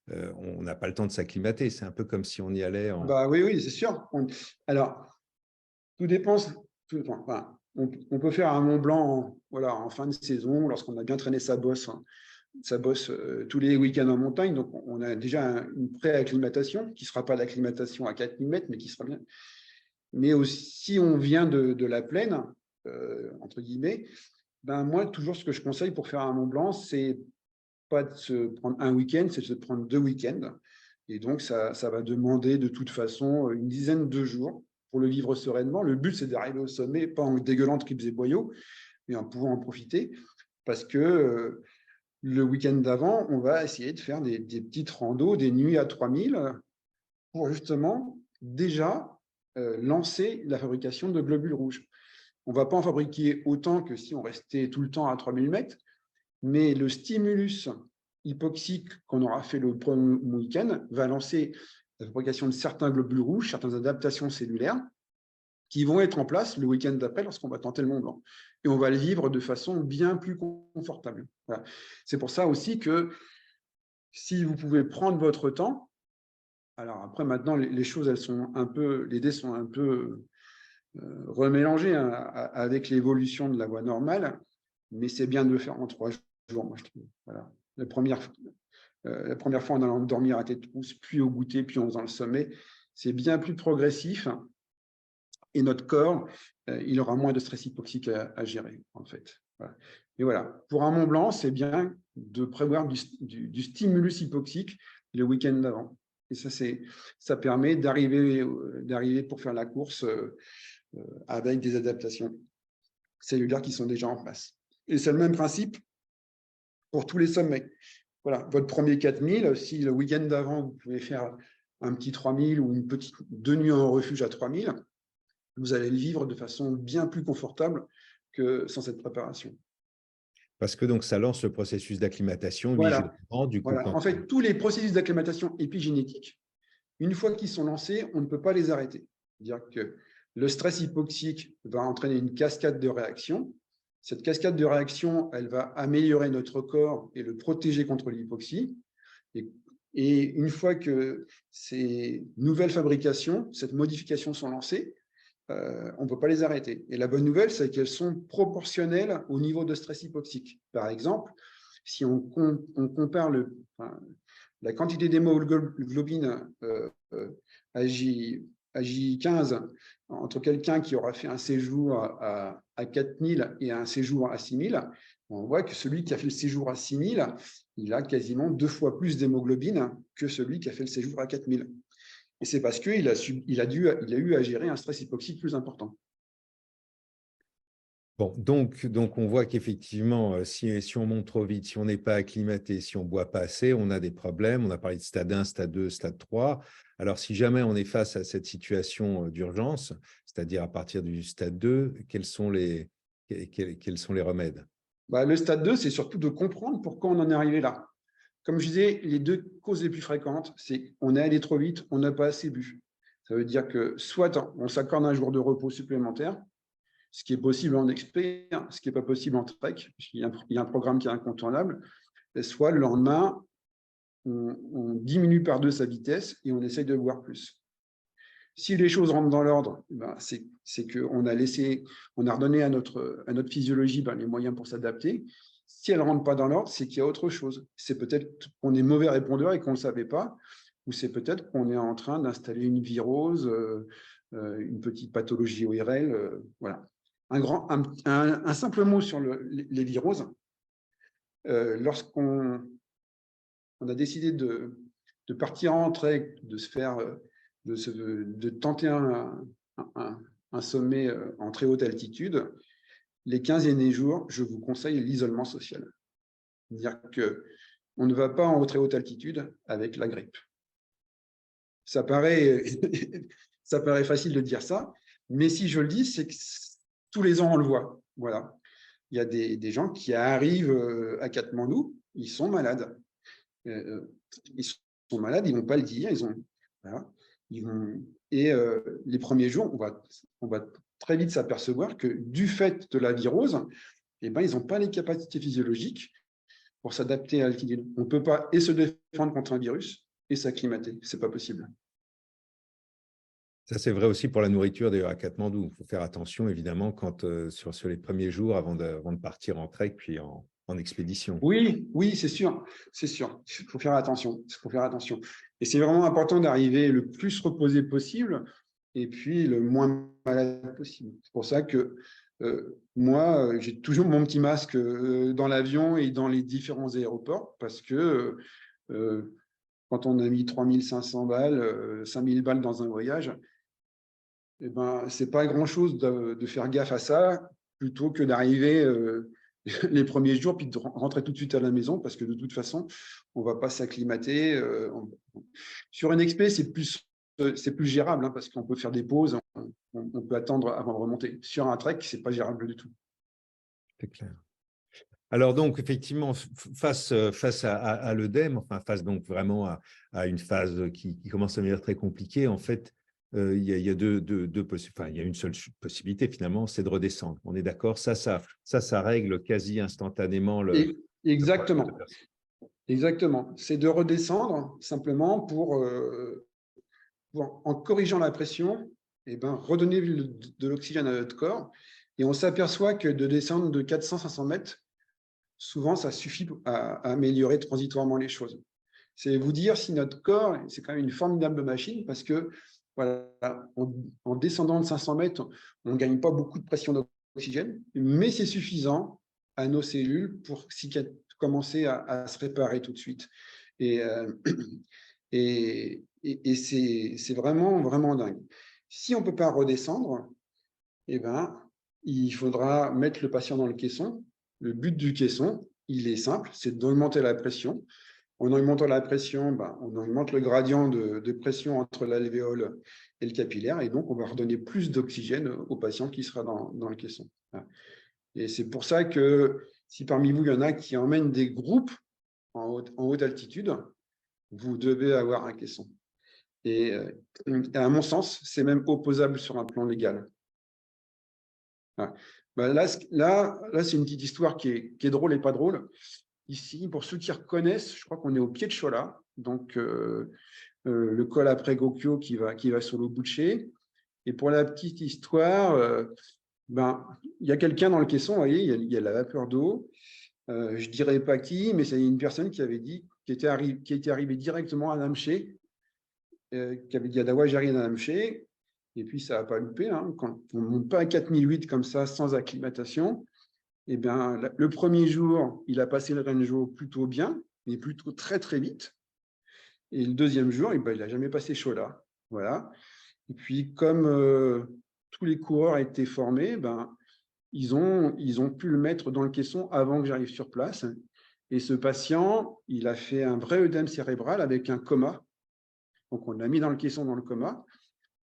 on n'a pas le temps de s'acclimater. C'est un peu comme si on y allait en… Bah oui, c'est sûr. Alors, tout dépend. Enfin, on peut faire un Mont Blanc voilà, en fin de saison, lorsqu'on a bien traîné sa bosse tous les week-ends en montagne. Donc, on a déjà une pré-acclimatation qui ne sera pas l'acclimatation à 4000 mètres, mais qui sera bien. Mais aussi, si on vient de la plaine, entre guillemets, ben moi, toujours ce que je conseille pour faire un Mont Blanc, c'est pas de se prendre un week-end, c'est de se prendre 2 week-ends. Et donc, ça va demander de toute façon une dizaine de jours pour le vivre sereinement. Le but, c'est d'arriver au sommet, pas en dégueulant tripes et boyaux, mais en pouvant en profiter. Parce que le week-end d'avant, on va essayer de faire des petites randos, des nuits à 3000 pour justement déjà lancer la fabrication de globules rouges. On ne va pas en fabriquer autant que si on restait tout le temps à 3000 mètres, mais le stimulus hypoxique qu'on aura fait le premier week-end va lancer la fabrication de certains globules rouges, certaines adaptations cellulaires qui vont être en place le week-end d'après lorsqu'on va tenter le Mont Blanc. Et on va le vivre de façon bien plus confortable. Voilà. C'est pour ça aussi que si vous pouvez prendre votre temps, alors après maintenant les choses elles sont un peu, les dés sont un peu remélangés hein, avec l'évolution de la voie normale, mais c'est bien de le faire en 3 jours, moi je trouve. Voilà. La première fois en allant dormir à tête rousse, puis au goûter, puis en faisant le sommet, c'est bien plus progressif. Et notre corps, il aura moins de stress hypoxique à gérer, en fait. Voilà. Et voilà, pour un Mont Blanc, c'est bien de prévoir du stimulus hypoxique le week-end d'avant. Et ça permet d'arriver pour faire la course avec des adaptations cellulaires qui sont déjà en place. Et c'est le même principe pour tous les sommets. Voilà, votre premier 4000, si le week-end d'avant, vous pouvez faire un petit 3000 ou une petite 2 nuits en refuge à 3000, vous allez le vivre de façon bien plus confortable que sans cette préparation. Parce que donc ça lance le processus d'acclimatation 8 jours avant. Du coup, Voilà. En fait, tous les processus d'acclimatation épigénétique, une fois qu'ils sont lancés, on ne peut pas les arrêter. C'est-à-dire que le stress hypoxique va entraîner une cascade de réactions. Cette cascade de réactions, elle va améliorer notre corps et le protéger contre l'hypoxie. Et une fois que ces nouvelles fabrications, cette modification sont lancées, on ne peut pas les arrêter. Et la bonne nouvelle, c'est qu'elles sont proportionnelles au niveau de stress hypoxique. Par exemple, si on compare la quantité d'hémoglobine AJ15 entre quelqu'un qui aura fait un séjour à 4000 et un séjour à 6000, on voit que celui qui a fait le séjour à 6000, il a quasiment 2 fois plus d'hémoglobine que celui qui a fait le séjour à 4000. Et c'est parce qu'il a eu à gérer un stress hypoxique plus important. Bon, donc on voit qu'effectivement, si on monte trop vite, si on n'est pas acclimaté, si on ne boit pas assez, on a des problèmes. On a parlé de stade 1, stade 2, stade 3. Alors, si jamais on est face à cette situation d'urgence, c'est-à-dire à partir du stade 2, quels sont les remèdes? Le stade 2, c'est surtout de comprendre pourquoi on en est arrivé là. Comme je disais, les 2 causes les plus fréquentes, c'est qu'on est allé trop vite, on n'a pas assez bu. Ça veut dire que soit on s'accorde un jour de repos supplémentaire, ce qui est possible en expé, hein, ce qui n'est pas possible en trek, puisqu'il y a un programme qui est incontournable, soit le lendemain, on diminue par 2 sa vitesse et on essaye de boire plus. Si les choses rentrent dans l'ordre, ben c'est qu'on a redonné à notre physiologie les moyens pour s'adapter. Si elle ne rentre pas dans l'ordre, c'est qu'il y a autre chose. C'est peut-être qu'on est mauvais répondeur et qu'on ne le savait pas, ou c'est peut-être qu'on est en train d'installer une virose, une petite pathologie ORL. Voilà. Un simple mot sur les viroses. Lorsqu'on a décidé de partir en trek, de tenter un sommet en très haute altitude, les 15 derniers jours, je vous conseille l'isolement social. C'est-à-dire qu'on ne va pas en très haute altitude avec la grippe. Ça paraît facile de dire ça, mais si je le dis, c'est que tous les ans, on le voit. Voilà. Il y a des gens qui arrivent à Katmandou, ils sont malades. Ils sont malades, ils ne vont pas le dire. Voilà. Et les premiers jours, on va très vite s'apercevoir que du fait de la virose, eh ben, ils n'ont pas les capacités physiologiques pour s'adapter à l'altitude. On ne peut pas et se défendre contre un virus et s'acclimater. Ce n'est pas possible. Ça, c'est vrai aussi pour la nourriture, d'ailleurs, à Katmandou. Il faut faire attention, évidemment, sur les premiers jours avant de partir en trek, puis en expédition. Oui, c'est sûr. Il faut faire attention. Et c'est vraiment important d'arriver le plus reposé possible et puis le moins malade possible. C'est pour ça que moi, j'ai toujours mon petit masque dans l'avion et dans les différents aéroports parce que quand on a mis 3500 balles, 5000 balles dans un voyage, eh ben, ce n'est pas grand-chose de faire gaffe à ça plutôt que d'arriver les premiers jours puis de rentrer tout de suite à la maison parce que de toute façon, on ne va pas s'acclimater. Sur une expé, c'est plus gérable parce qu'on peut faire des pauses, on peut attendre avant de remonter. Sur un trek, ce n'est pas gérable du tout. C'est clair. Alors donc, effectivement, face à l'œdème, enfin face donc vraiment à une phase qui commence à devenir très compliquée, en fait, il y a il y a une seule possibilité finalement, c'est de redescendre. On est d'accord, ça règle quasi instantanément le. Exactement. Exactement. C'est de redescendre simplement en corrigeant la pression, redonner de l'oxygène à notre corps. Et on s'aperçoit que de descendre de 400-500 mètres, souvent, ça suffit à améliorer transitoirement les choses. C'est vous dire si notre corps, c'est quand même une formidable machine parce que voilà, en descendant de 500 mètres, on ne gagne pas beaucoup de pression d'oxygène, mais c'est suffisant à nos cellules pour commencer à se réparer tout de suite. Et c'est vraiment, vraiment dingue. Si on ne peut pas redescendre, il faudra mettre le patient dans le caisson. Le but du caisson, il est simple, c'est d'augmenter la pression. En augmentant la pression, on augmente le gradient de pression entre l'alvéole et le capillaire, et donc on va redonner plus d'oxygène au patient qui sera dans le caisson. Et c'est pour ça que si parmi vous, il y en a qui emmènent des groupes en haute altitude, vous devez avoir un caisson. Et à mon sens, c'est même opposable sur un plan légal. Là, c'est une petite histoire qui est drôle et pas drôle. Ici, pour ceux qui reconnaissent, je crois qu'on est au pied de Chola, donc le col après Gokyo qui va sur l'Obuché. Et pour la petite histoire, il y a quelqu'un dans le caisson, vous voyez, il y a la vapeur d'eau. Je ne dirais pas qui, mais c'est une personne qui avait dit, qui était arrivée directement à Namché, qui avait dit à Dawa, j'arrive à Namché. Et puis, ça n'a pas loupé. Quand on ne monte pas à 4008 comme ça, sans acclimatation, le premier jour, il a passé le Renjo plutôt bien, mais plutôt très, très vite. Et le deuxième jour, il n'a jamais passé Chola. Voilà. Et puis, comme tous les coureurs étaient formés, ils ont pu le mettre dans le caisson avant que j'arrive sur place. Et ce patient, il a fait un vrai œdème cérébral avec un coma. Donc, on l'a mis dans le caisson dans le coma.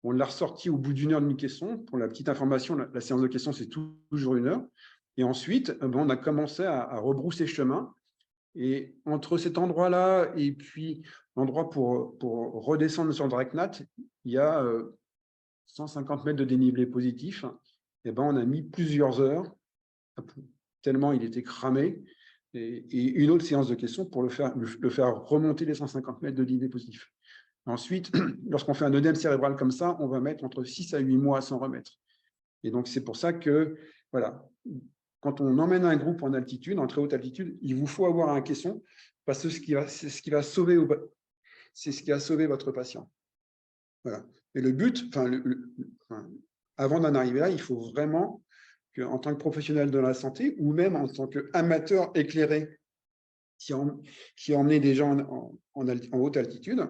On l'a ressorti au bout d'une heure du caisson. Pour la petite information, la séance de caisson, c'est toujours 1 heure. Et ensuite, on a commencé à rebrousser chemin. Et entre cet endroit-là et puis l'endroit pour redescendre sur le Dreknat, il y a 150 mètres de dénivelé positif. eh ben, on a mis plusieurs heures, tellement il était cramé, et une autre séance de questions pour le faire remonter les 150 mètres de l'idée positive. Ensuite, lorsqu'on fait un œdème cérébral comme ça, on va mettre entre 6 à 8 mois à s'en remettre. Et donc, c'est pour ça que, voilà, quand on emmène un groupe en altitude, en très haute altitude, il vous faut avoir un caisson, parce que c'est ce qui va sauver votre patient. Voilà. Et le but, avant d'en arriver là, il faut vraiment qu'en tant que professionnel de la santé, ou même en tant qu'amateur éclairé qui emmenait des gens en haute altitude,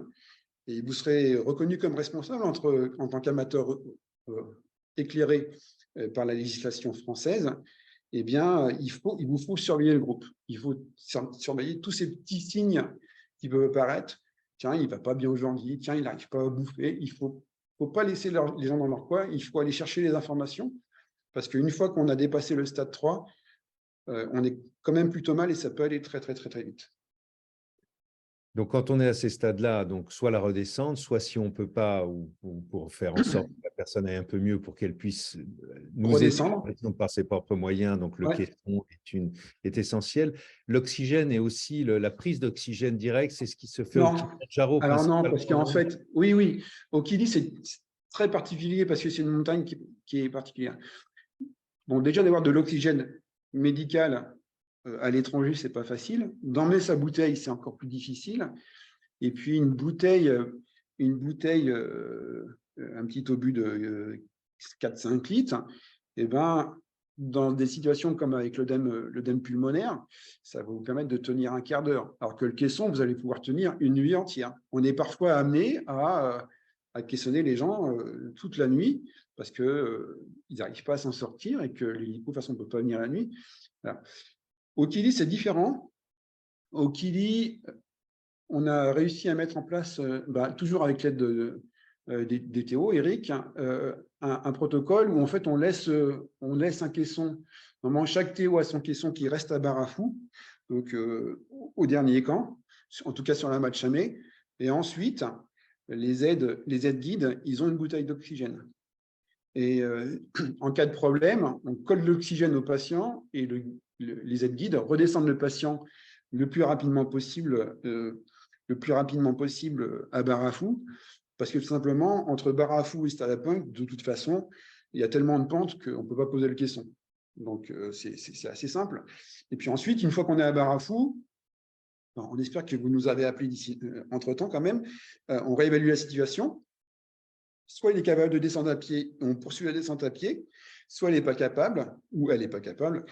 et vous serez reconnu comme responsable en tant qu'amateur éclairé par la législation française, eh bien, il vous faut surveiller le groupe. Il faut surveiller tous ces petits signes qui peuvent apparaître. Tiens, il ne va pas bien aujourd'hui. Tiens, il n'arrive pas à bouffer. Il ne faut pas laisser les gens dans leur coin. Il faut aller chercher les informations. Parce qu'une fois qu'on a dépassé le stade 3, on est quand même plutôt mal et ça peut aller très, très, très, très vite. Donc, quand on est à ces stades-là, donc soit la redescente, soit si on ne peut pas, ou pour faire en sorte que la personne aille un peu mieux pour qu'elle puisse nous aider par ses propres moyens, donc le caisson est essentiel. L'oxygène et aussi la prise d'oxygène direct, c'est ce qui se fait au Kilimanjaro. Alors non, parce qu'en fait, oui, au Kili, c'est très particulier parce que c'est une montagne qui est particulière. Bon, déjà d'avoir de l'oxygène médical à l'étranger, c'est pas facile. D'emmener sa bouteille, c'est encore plus difficile. Et puis une bouteille, un petit obus de 4-5 litres, eh ben, dans des situations comme avec l'œdème pulmonaire, ça va vous permettre de tenir un quart d'heure. Alors que le caisson, vous allez pouvoir tenir une nuit entière. On est parfois amené à caissonner les gens toute la nuit parce qu'ils n'arrivent pas à s'en sortir et que l'hélico, de toute façon, ne peut pas venir la nuit. Voilà. Au Kili, c'est différent. Au Kili, on a réussi à mettre en place, toujours avec l'aide des Théo, Eric, un protocole où en fait on laisse un caisson. Normalement, chaque Théo a son caisson qui reste à Barafou, donc au dernier camp, en tout cas sur la Matchamé. Et ensuite, les aides guides, ils ont une bouteille d'oxygène. Et en cas de problème, on colle l'oxygène au patient et les aides guides redescendent le patient le plus rapidement possible à Barafou, parce que tout simplement, entre Barafou et Stade Lapin, de toute façon, il y a tellement de pentes qu'on ne peut pas poser le caisson. Donc, c'est assez simple. Et puis ensuite, une fois qu'on est à Barafou, on espère que vous nous avez appelé d'ici entre-temps quand même, on réévalue la situation. Soit il est capable de descendre à pied, on poursuit la descente à pied, soit il n'est pas capable, ou elle n'est pas capable,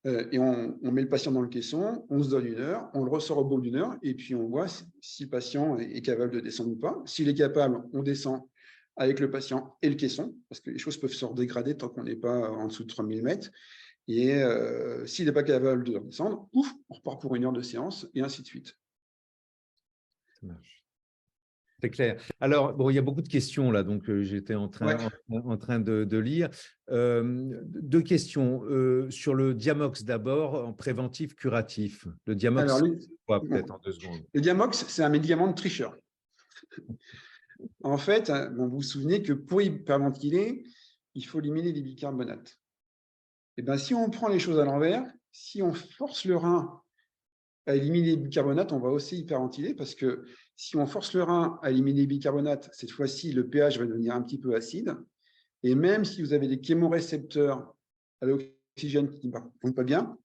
et on met le patient dans le caisson, on se donne 1 heure, on le ressort au bout d'1 heure, et puis on voit si le patient est capable de descendre ou pas. S'il est capable, on descend avec le patient et le caisson, parce que les choses peuvent se redégrader tant qu'on n'est pas en dessous de 3000 mètres. Et s'il n'est pas capable de descendre, ouf, on repart pour 1 heure de séance, et ainsi de suite. Ça marche. C'est clair. Alors, bon, il y a beaucoup de questions là, donc j'étais en train de lire. 2 questions. Sur le Diamox d'abord, en préventif curatif. Le Diamox, peut-être en 2 secondes. Le Diamox, c'est un médicament de tricheur. En fait, vous vous souvenez que pour hyperventiler, il faut éliminer les bicarbonates. Et bien, si on prend les choses à l'envers, si on force le rein à éliminer les bicarbonates, on va aussi hyperventiler parce que si on force le rein à éliminer les bicarbonates, cette fois-ci, le pH va devenir un petit peu acide. Et même si vous avez des chémorécepteurs à l'oxygène qui ne vont pas bien,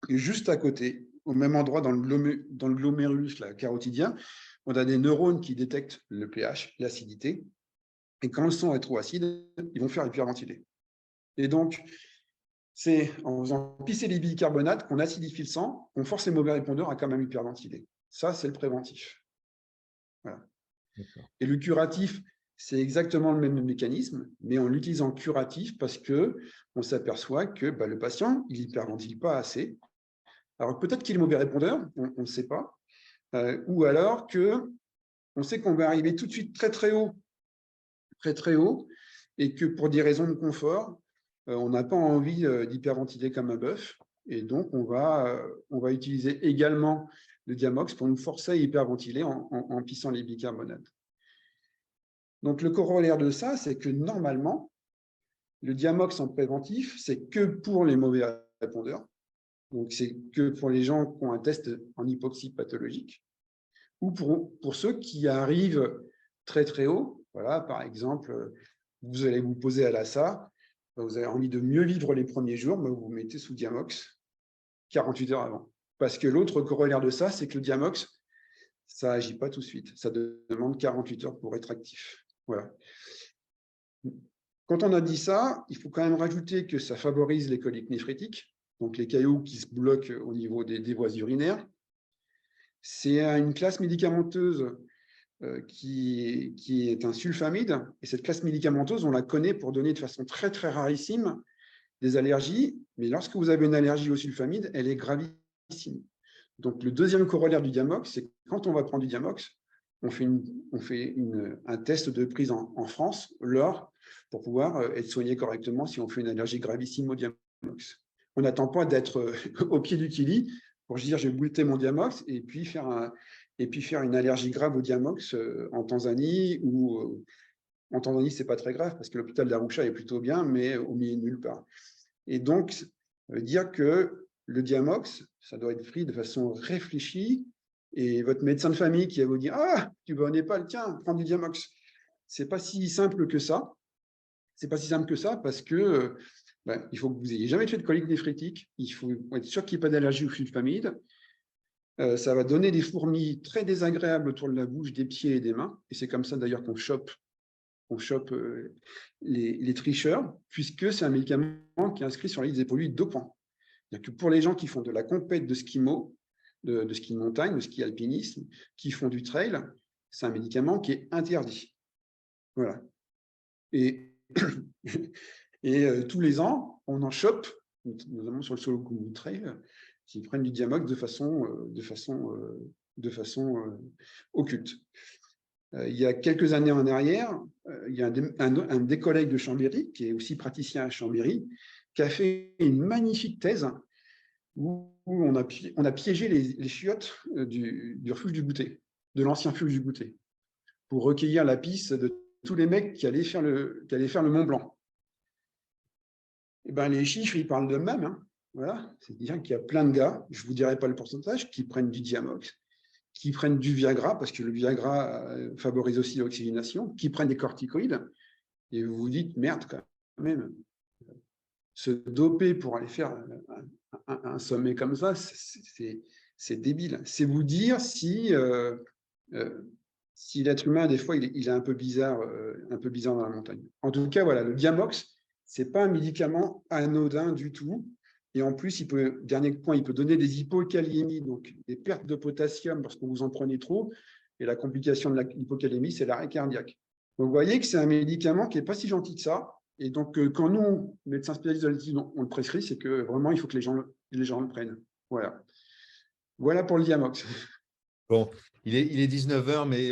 juste à côté, au même endroit dans le glomérulus carotidien, on a des neurones qui détectent le pH, l'acidité. Et quand le sang est trop acide, ils vont faire hyperventiler. Et donc, c'est en faisant pisser les bicarbonates qu'on acidifie le sang, on force les mauvais répondeurs à quand même hyperventiler. Ça, c'est le préventif. Voilà. Et le curatif, c'est exactement le même mécanisme, mais on l'utilise en curatif parce qu'on s'aperçoit que le patient, il hyperventile pas assez. Alors peut-être qu'il est mauvais répondeur, on ne sait pas, ou alors qu'on sait qu'on va arriver tout de suite très très haut, et que pour des raisons de confort, on n'a pas envie d'hyperventiler comme un bœuf, et donc on va utiliser également le Diamox pour nous forcer à hyperventiler en pissant les bicarbonates. Donc le corollaire de ça, c'est que normalement, le Diamox en préventif, c'est que pour les mauvais répondeurs. Donc, c'est que pour les gens qui ont un test en hypoxie pathologique ou pour ceux qui arrivent très, très haut. Voilà, par exemple, vous allez vous poser à l'ASA, vous avez envie de mieux vivre les premiers jours, vous vous mettez sous Diamox 48 heures avant. Parce que l'autre corollaire de ça, c'est que le Diamox, ça n'agit pas tout de suite. Ça demande 48 heures pour être actif. Voilà. Quand on a dit ça, il faut quand même rajouter que ça favorise les coliques néphrétiques, donc les caillots qui se bloquent au niveau des voies urinaires. C'est une classe médicamenteuse qui est un sulfamide. Et cette classe médicamenteuse, on la connaît pour donner de façon très, très rarissime des allergies. Mais lorsque vous avez une allergie au sulfamide, elle est gravissime. Donc, le deuxième corollaire du Diamox, c'est que quand on va prendre du Diamox, on fait un test de prise en France, l'OR, pour pouvoir être soigné correctement si on fait une allergie gravissime au Diamox. On n'attend pas d'être au pied du Kili pour dire je vais bouleter mon Diamox et puis faire une allergie grave au Diamox en Tanzanie ou en Tanzanie, ce n'est pas très grave parce que l'hôpital d'Arusha est plutôt bien, mais au milieu de nulle part. Et donc, ça veut dire que le Diamox, ça doit être pris de façon réfléchie. Et votre médecin de famille qui va vous dire « Ah, tu ne connais pas le tien, prends du Diamox ». Ce n'est pas si simple que ça. C'est pas si simple que ça parce que il faut que vous n'ayez jamais fait de colique néphrétique. Il faut être sûr qu'il n'y ait pas d'allergie au sulfamide. Ça va donner des fourmis très désagréables autour de la bouche, des pieds et des mains. Et c'est comme ça d'ailleurs qu'on chope les tricheurs, puisque c'est un médicament qui est inscrit sur la liste des produits dopants. C'est-à-dire que pour les gens qui font de la compète de ski de ski de montagne, de ski alpinisme, qui font du trail, c'est un médicament qui est interdit. Voilà. Et tous les ans, on en chope, notamment sur le Solo Kumu Trail, qui prennent du Diamox de façon occulte. Il y a quelques années en arrière, il y a un des collègues de Chambéry, qui est aussi praticien à Chambéry, qui a fait une magnifique thèse où on a piégé les chiottes du refuge du Goûter, de l'ancien refuge du Goûter, pour recueillir la piste de tous les mecs qui allaient faire le Mont Blanc. Et ben, les chiffres, ils parlent d'eux-mêmes. Hein. Voilà. C'est-à-dire qu'il y a plein de gars, je ne vous dirai pas le pourcentage, qui prennent du Diamox, qui prennent du Viagra, parce que le Viagra favorise aussi l'oxygénation, qui prennent des corticoïdes, et vous vous dites, merde, quand même, se doper pour aller faire un sommet comme ça, c'est débile. C'est vous dire si l'être humain, des fois, il est un peu bizarre dans la montagne. En tout cas, voilà, le Diamox, ce n'est pas un médicament anodin du tout. Et en plus, dernier point, il peut donner des hypokaliémies, donc des pertes de potassium lorsque vous en prenez trop. Et la complication de l'hypokaliémie, c'est l'arrêt cardiaque. Donc, vous voyez que c'est un médicament qui n'est pas si gentil que ça. Et donc, quand nous, médecins spécialistes de l'altitude, on le prescrit, c'est que vraiment, il faut que les gens le prennent. Voilà. Voilà pour le Diamox. Bon, il est 19 h, mais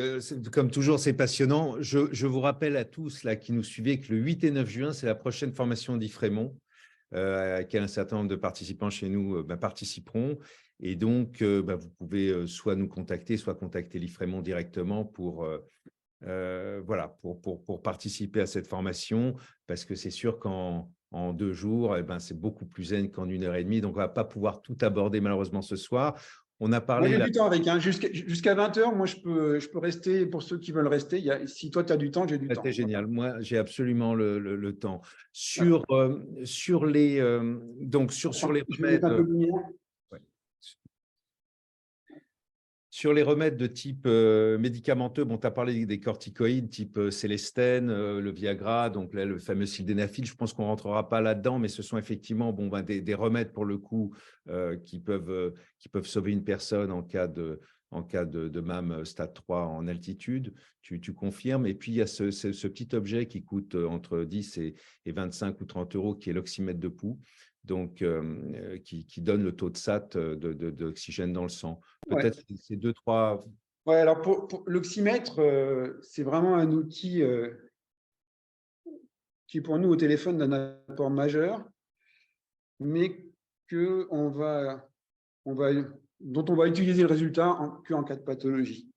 comme toujours, c'est passionnant. Je vous rappelle à tous là, qui nous suivez que le 8 et 9 juin, c'est la prochaine formation d'IFREMONT, à laquelle un certain nombre de participants chez nous participeront. Et donc, vous pouvez soit nous contacter, soit contacter l'IFREMONT directement pour participer à cette formation, parce que c'est sûr qu'en 2 jours, c'est beaucoup plus zen qu'en 1 heure et demie. Donc, on ne va pas pouvoir tout aborder malheureusement ce soir. On a parlé. Moi, j'ai du temps avec. Hein. Jusqu'à 20 h, moi, je peux rester pour ceux qui veulent rester. Si toi, tu as du temps, j'ai du temps. C'est génial. Moi, j'ai absolument le temps. Sur les remèdes. Sur les remèdes de type médicamenteux, tu as parlé des corticoïdes type Célestène, le Viagra, donc là, le fameux sildenafil. Je pense qu'on ne rentrera pas là-dedans, mais ce sont effectivement des remèdes pour le coup qui peuvent sauver une personne en cas de MAM stade 3 en altitude. Tu confirmes. Et puis, il y a ce petit objet qui coûte entre 10 et 25 ou 30 € qui est l'oxymètre de pouls. Donc, qui donne le taux de SAT d'oxygène dans le sang. Peut-être ces 2-3… Ouais, alors pour l'oxymètre, c'est vraiment un outil qui, pour nous, au téléphone, d'un apport majeur, mais dont on va utiliser le résultat qu'en cas de pathologie.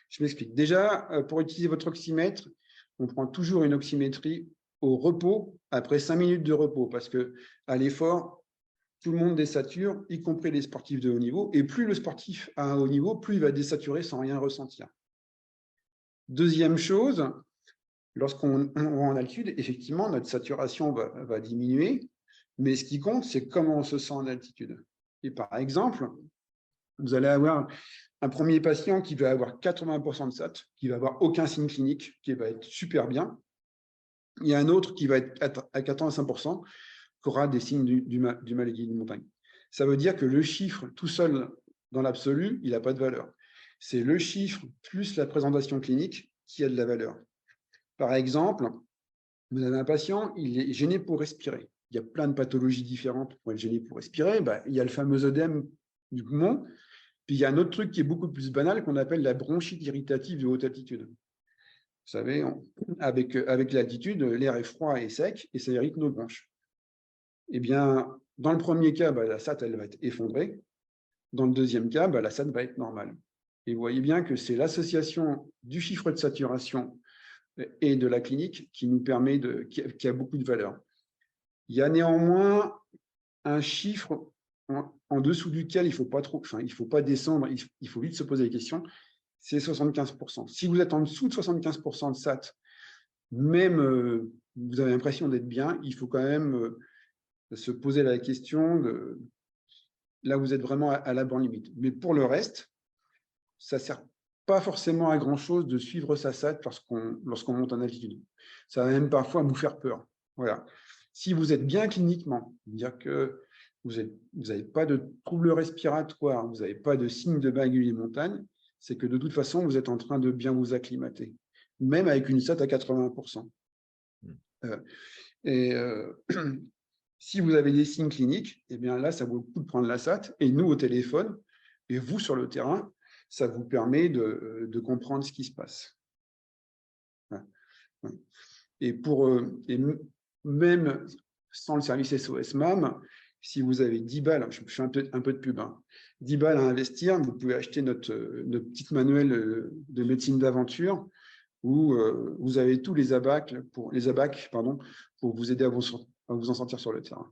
Je m'explique. Déjà, pour utiliser votre oxymètre, on prend toujours une oxymétrie au repos après 5 minutes de repos, parce qu'à l'effort, tout le monde désature, y compris les sportifs de haut niveau. Et plus le sportif a un haut niveau, plus il va désaturer sans rien ressentir. Deuxième chose, lorsqu'on va en altitude, effectivement, notre saturation va diminuer, mais ce qui compte, c'est comment on se sent en altitude. Et par exemple, vous allez avoir un premier patient qui va avoir 80% de SAT, qui va avoir aucun signe clinique, qui va être super bien. Il y a un autre qui va être à 85%, qui aura des signes du mal-aiguille de montagne. Ça veut dire que le chiffre tout seul, dans l'absolu, il n'a pas de valeur. C'est le chiffre plus la présentation clinique qui a de la valeur. Par exemple, vous avez un patient, il est gêné pour respirer. Il y a plein de pathologies différentes pour être gêné pour respirer. Il y a le fameux œdème du poumon. Puis il y a un autre truc qui est beaucoup plus banal qu'on appelle la bronchite irritative de haute altitude. Vous savez, avec l'altitude, l'air est froid et sec et ça irrite nos bronches. Eh bien, dans le premier cas, la SAT elle va être effondrée. Dans le deuxième cas, la SAT va être normale. Et vous voyez bien que c'est l'association du chiffre de saturation et de la clinique qui nous permet qui a beaucoup de valeur. Il y a néanmoins un chiffre en dessous duquel il ne faut pas descendre, il faut vite se poser la question, c'est 75%. Si vous êtes en dessous de 75% de SAT, même vous avez l'impression d'être bien, il faut quand même se poser la question de là vous êtes vraiment à la bonne limite. Mais pour le reste, ça ne sert pas forcément à grand-chose de suivre sa SAT lorsqu'on monte en altitude. Ça va même parfois vous faire peur. Voilà. Si vous êtes bien cliniquement, c'est-à-dire que vous n'avez pas de troubles respiratoires, vous n'avez pas de signes de mal-aiguille des montagnes, c'est que de toute façon, vous êtes en train de bien vous acclimater, même avec une SAT à 80%. Si vous avez des signes cliniques, eh bien là, ça vaut le coup de prendre la SAT, et nous au téléphone, et vous sur le terrain, ça vous permet de comprendre ce qui se passe. Et même sans le service SOS-MAM, si vous avez 10 balles, je fais un peu de pub, 10 balles à investir, vous pouvez acheter notre petite manuel de médecine d'aventure où vous avez tous les ABAC pour vous aider à vous en sortir sur le terrain.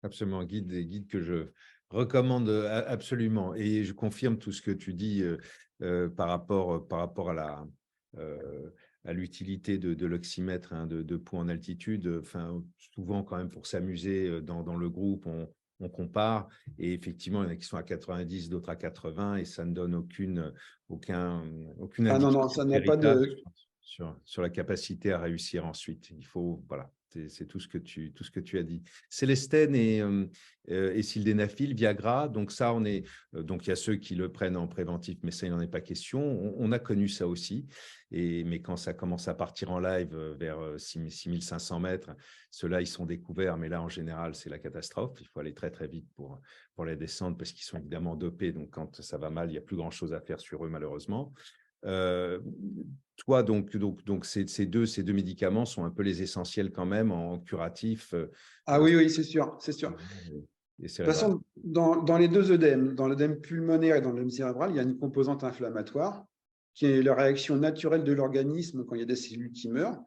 Absolument, guide que je recommande absolument. Et je confirme tout ce que tu dis par rapport à l'utilité de l'oxymètre, de poids en altitude. Enfin, souvent, quand même, pour s'amuser dans le groupe, on compare. Et effectivement, il y en a qui sont à 90, d'autres à 80, et ça ne donne aucune non, ça n'a pas de... sur la capacité à réussir ensuite. Il faut, voilà. C'est tout ce que tu as dit. Célestène et sildenafil, Viagra, donc ça, donc il y a ceux qui le prennent en préventif, mais ça, il n'en est pas question. On a connu ça aussi, mais quand ça commence à partir en live vers 6500 mètres, ceux-là, ils sont découverts, mais là, en général, c'est la catastrophe. Il faut aller très, très vite pour les descendre parce qu'ils sont évidemment dopés, donc quand ça va mal, il n'y a plus grand-chose à faire sur eux, malheureusement. Toi, donc ces deux médicaments sont un peu les essentiels quand même en curatif. Oui, c'est sûr, c'est sûr. De toute façon, dans les deux œdèmes, dans l'œdème pulmonaire et dans l'œdème cérébral, il y a une composante inflammatoire qui est la réaction naturelle de l'organisme quand il y a des cellules qui meurent.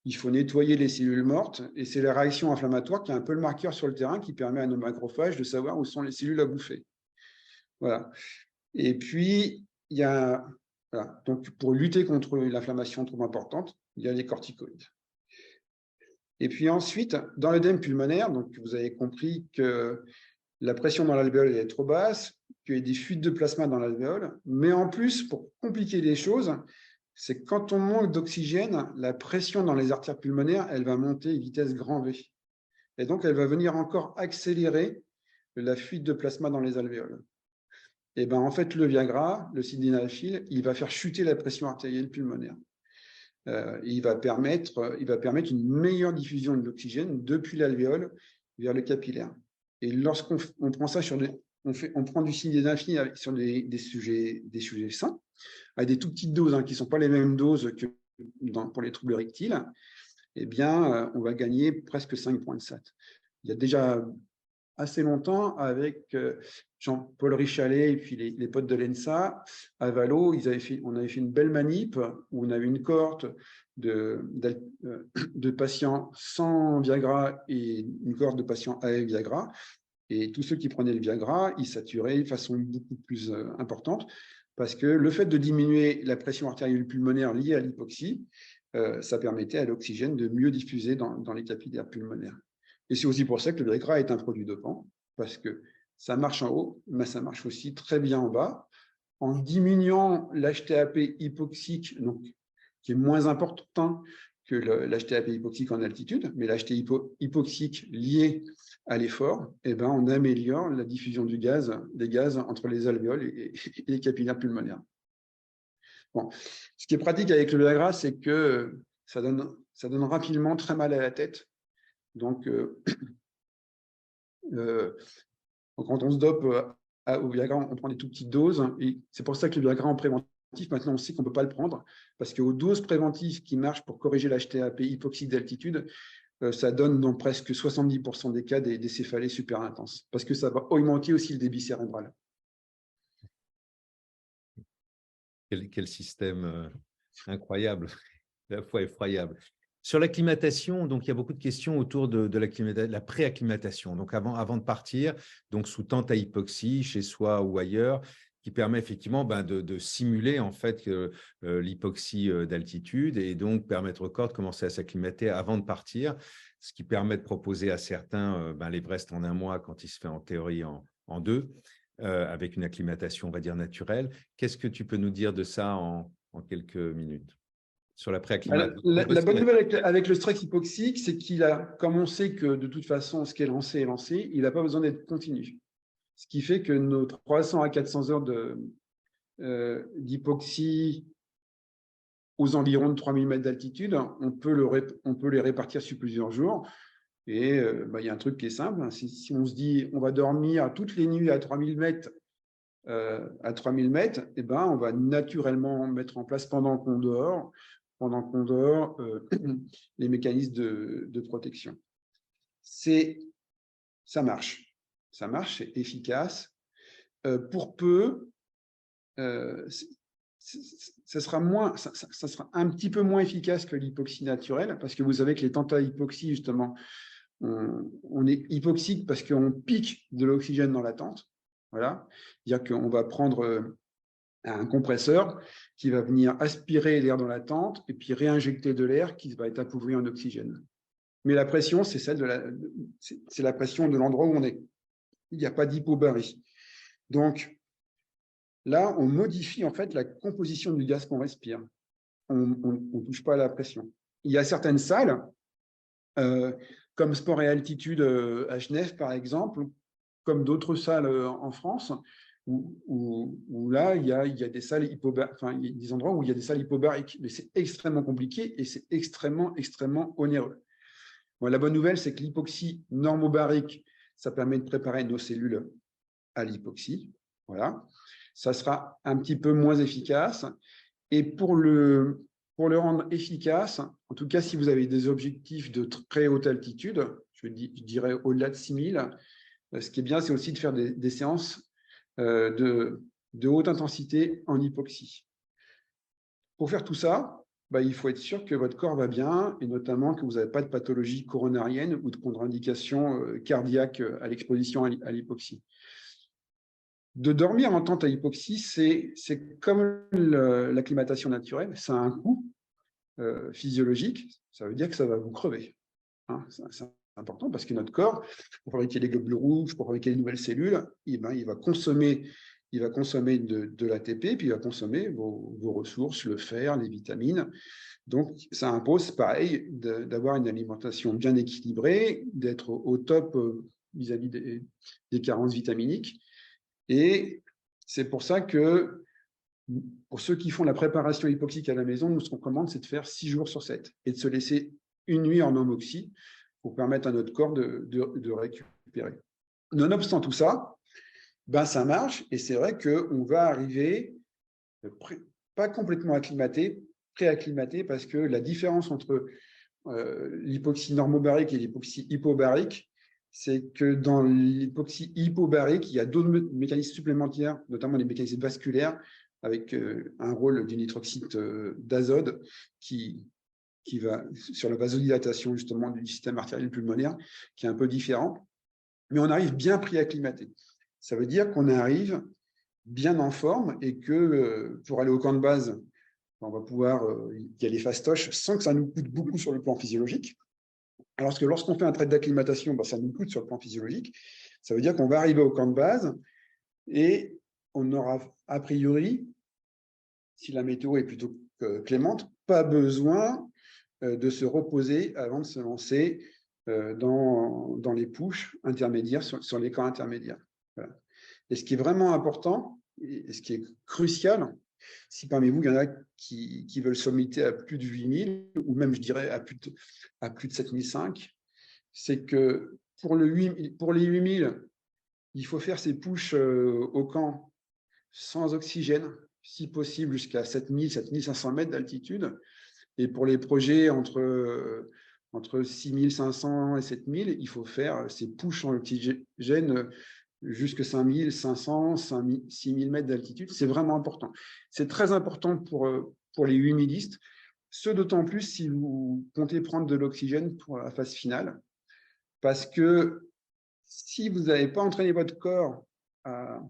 Il faut nettoyer les cellules mortes et c'est la réaction inflammatoire qui est un peu le marqueur sur le terrain qui permet à nos macrophages de savoir où sont les cellules à bouffer. Voilà. Et puis, il y a... Voilà. Donc, pour lutter contre l'inflammation trop importante, il y a les corticoïdes. Et puis ensuite, dans l'œdème pulmonaire, donc vous avez compris que la pression dans l'alvéole est trop basse, qu'il y a des fuites de plasma dans l'alvéole, mais en plus, pour compliquer les choses, c'est que quand on manque d'oxygène, la pression dans les artères pulmonaires, elle va monter vitesse grand V. Et donc, elle va venir encore accélérer la fuite de plasma dans les alvéoles. Et ben en fait, le Viagra, le sildenafil, il va faire chuter la pression artérielle pulmonaire. Il va permettre une meilleure diffusion de l'oxygène depuis l'alvéole vers le capillaire. Et lorsqu'on prend ça on prend du sildenafil sur des sujets sains, à des tout petites doses qui ne sont pas les mêmes doses que pour les troubles rectiles, eh bien, on va gagner presque 5 points de SAT. Il y a déjà assez longtemps, avec Jean-Paul Richalet et puis les potes de l'ENSA, à Valo, on avait fait une belle manip où on avait une cohorte de patients sans Viagra et une cohorte de patients avec Viagra. Et tous ceux qui prenaient le Viagra, ils saturaient de façon beaucoup plus importante parce que le fait de diminuer la pression artérielle pulmonaire liée à l'hypoxie, ça permettait à l'oxygène de mieux diffuser dans les capillaires pulmonaires. Et c'est aussi pour ça que le Viagra est un produit dopant, parce que ça marche en haut, mais ça marche aussi très bien en bas. En diminuant l'HTAP hypoxique, donc, qui est moins important que l'HTAP hypoxique en altitude, mais l'HTAP hypoxique lié à l'effort, eh ben, on améliore la diffusion des gaz entre les alvéoles et les capillaires pulmonaires. Bon. Ce qui est pratique avec le Viagra, c'est que ça donne rapidement très mal à la tête. Donc, quand on se dope au Viagra, on prend des tout petites doses. Et c'est pour ça que le Viagra en préventif, maintenant, on sait qu'on ne peut pas le prendre, parce qu'aux doses préventives qui marchent pour corriger l'HTAP hypoxique d'altitude, ça donne dans presque 70% des cas des céphalées super intenses, parce que ça va augmenter aussi le débit cérébral. Quel système incroyable, à la fois effroyable. Sur l'acclimatation, donc il y a beaucoup de questions autour de la pré-acclimatation. Donc avant de partir, donc sous tente à hypoxie, chez soi ou ailleurs, qui permet effectivement de simuler en fait l'hypoxie d'altitude et donc permettre au corps de commencer à s'acclimater avant de partir, ce qui permet de proposer à certains l'Everest en 1 mois quand il se fait en théorie en 2, avec une acclimatation, on va dire, naturelle. Qu'est-ce que tu peux nous dire de ça en quelques minutes sur la pré-acclimatation? La bonne nouvelle avec le stress hypoxique, c'est qu'il a, comme on sait que de toute façon, ce qui est lancé est lancé, il n'a pas besoin d'être continu. Ce qui fait que nos 300 à 400 heures d'hypoxie aux environs de 3000 mètres d'altitude, on peut les répartir sur plusieurs jours. Et il y a un truc qui est simple. Hein, si on se dit on va dormir toutes les nuits à 3000 mètres, eh ben, on va naturellement mettre en place pendant qu'on dort les mécanismes de protection. Ça marche, c'est efficace. Pour peu, ça sera un petit peu moins efficace que l'hypoxie naturelle, parce que vous savez que les tentes à hypoxie, justement, on est hypoxique parce qu'on pique de l'oxygène dans la tente. Voilà. C'est-à-dire qu'on va prendre un compresseur qui va venir aspirer l'air dans la tente et puis réinjecter de l'air qui va être appauvri en oxygène. Mais la pression, c'est la pression de l'endroit où on est. Il n'y a pas d'hypobarie. Donc, là, on modifie en fait la composition du gaz qu'on respire. On ne touche pas à la pression. Il y a certaines salles, comme Sport et Altitude à Genève, par exemple, comme d'autres salles en France, où là, il y a des salles il y a des endroits où il y a des salles hypobariques, mais c'est extrêmement compliqué et c'est extrêmement onéreux. Bon, la bonne nouvelle, c'est que l'hypoxie normobarique, ça permet de préparer nos cellules à l'hypoxie. Voilà. Ça sera un petit peu moins efficace. Et pour le rendre efficace, en tout cas, si vous avez des objectifs de très haute altitude, je dirais au-delà de 6000, ce qui est bien, c'est aussi de faire des séances de haute intensité en hypoxie. Pour faire tout ça, il faut être sûr que votre corps va bien et notamment que vous n'avez pas de pathologie coronarienne ou de contre-indication cardiaque à l'exposition à l'hypoxie. De dormir en tente à hypoxie, c'est comme l'acclimatation naturelle, ça a un coût physiologique, ça veut dire que ça va vous crever. Hein, c'est important parce que notre corps, pour fabriquer les globules rouges, pour fabriquer les nouvelles cellules, il va consommer de l'ATP, puis il va consommer vos ressources, le fer, les vitamines. Donc, ça impose, pareil, d'avoir une alimentation bien équilibrée, d'être au top vis-à-vis des carences vitaminiques. Et c'est pour ça que, pour ceux qui font la préparation hypoxique à la maison, nous, ce qu'on recommande, c'est de faire 6 jours sur 7 et de se laisser une nuit en homoxie pour permettre à notre corps de récupérer. Nonobstant tout ça, ça marche et c'est vrai qu'on va arriver pas complètement acclimaté, pré-acclimaté, parce que la différence entre l'hypoxie normobarique et l'hypoxie hypobarique, c'est que dans l'hypoxie hypobarique, il y a d'autres mécanismes supplémentaires, notamment les mécanismes vasculaires, avec un rôle du nitroxyde d'azote qui va sur la vasodilatation justement du système artériel pulmonaire, qui est un peu différent. Mais on arrive bien préacclimaté. Ça veut dire qu'on arrive bien en forme et que pour aller au camp de base, on va pouvoir y aller fastoche sans que ça nous coûte beaucoup sur le plan physiologique. Alors que lorsqu'on fait un trait d'acclimatation, ça nous coûte sur le plan physiologique. Ça veut dire qu'on va arriver au camp de base et on aura a priori, si la météo est plutôt clémente, pas besoin de se reposer avant de se lancer dans les pushes intermédiaires, sur les camps intermédiaires. Voilà. Et ce qui est vraiment important, et ce qui est crucial, si parmi vous, il y en a qui veulent sommiter à plus de 8000, ou même, je dirais, à plus de 7005, c'est que pour les 8000, il faut faire ces pushes au camp sans oxygène, si possible jusqu'à 7000, 7500 mètres d'altitude. Et pour les projets entre 6500 et 7000, il faut faire ces pushes en oxygène jusqu'à 5500, 6000 mètres d'altitude. C'est vraiment important. C'est très important pour les humilistes, ce d'autant plus si vous comptez prendre de l'oxygène pour la phase finale, parce que si vous n'avez pas entraîné votre corps à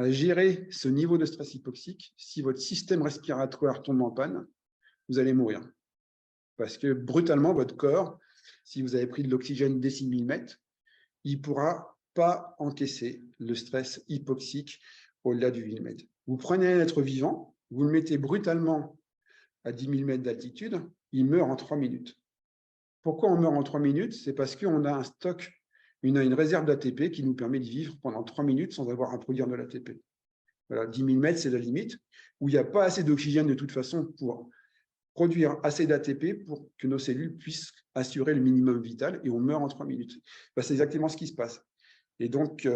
gérer ce niveau de stress hypoxique, si votre système respiratoire tombe en panne, vous allez mourir. Parce que brutalement, votre corps, si vous avez pris de l'oxygène dès 6000 mètres, il ne pourra pas encaisser le stress hypoxique au-delà du 1000 mètres. Vous prenez un être vivant, vous le mettez brutalement à 10 000 mètres d'altitude, il meurt en 3 minutes. Pourquoi on meurt en 3 minutes? C'est parce qu'on a un stock, une réserve d'ATP qui nous permet de vivre pendant 3 minutes sans avoir à produire de l'ATP. Voilà, 10 000 mètres, c'est la limite, où il n'y a pas assez d'oxygène de toute façon pour produire assez d'ATP pour que nos cellules puissent assurer le minimum vital, et on meurt en 3 minutes. C'est exactement ce qui se passe. Et donc,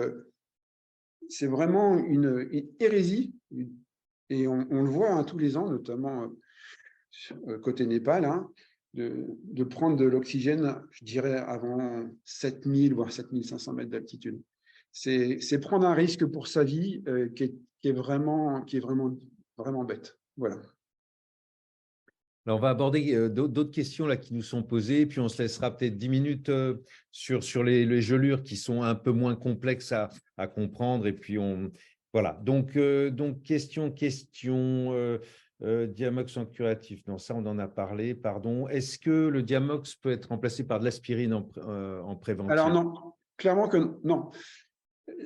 c'est vraiment une hérésie, et on le voit tous les ans, notamment côté Népal, de prendre de l'oxygène, je dirais, avant 7000, voire 7500 mètres d'altitude. C'est prendre un risque pour sa vie qui est vraiment bête. Voilà. Alors, on va aborder d'autres questions là, qui nous sont posées, puis on se laissera peut-être 10 minutes sur les gelures qui sont un peu moins complexes à comprendre. Et puis, voilà. Donc question. Diamox en curatif. Non, ça, on en a parlé, pardon. Est-ce que le Diamox peut être remplacé par de l'aspirine en préventif? Alors non, clairement que non.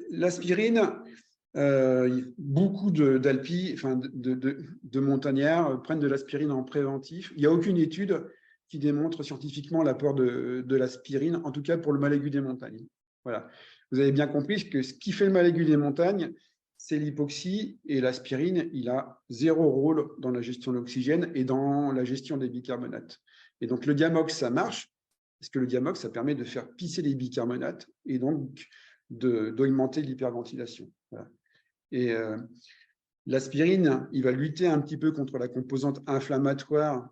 L'aspirine, beaucoup d'alpi, enfin de montagnards prennent de l'aspirine en préventif. Il n'y a aucune étude qui démontre scientifiquement l'apport de l'aspirine, en tout cas pour le mal aigu des montagnes. Voilà. Vous avez bien compris que ce qui fait le mal aigu des montagnes, c'est l'hypoxie, et l'aspirine, il a zéro rôle dans la gestion de l'oxygène et dans la gestion des bicarbonates. Et donc le Diamox, ça marche, parce que le Diamox, ça permet de faire pisser les bicarbonates et donc d'augmenter l'hyperventilation. Voilà. Et l'aspirine, il va lutter un petit peu contre la composante inflammatoire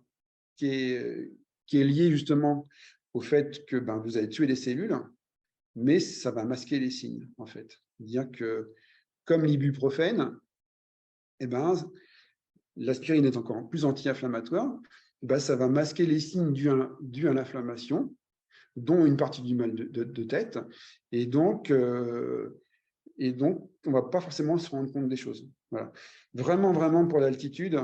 qui est liée justement au fait que vous avez tué les cellules, mais ça va masquer les signes, en fait. C'est-à-dire que, comme l'ibuprofène, l'aspirine est encore plus anti-inflammatoire, ça va masquer les signes dus à l'inflammation, dont une partie du mal de tête, et donc on ne va pas forcément se rendre compte des choses. Voilà. Vraiment, pour l'altitude,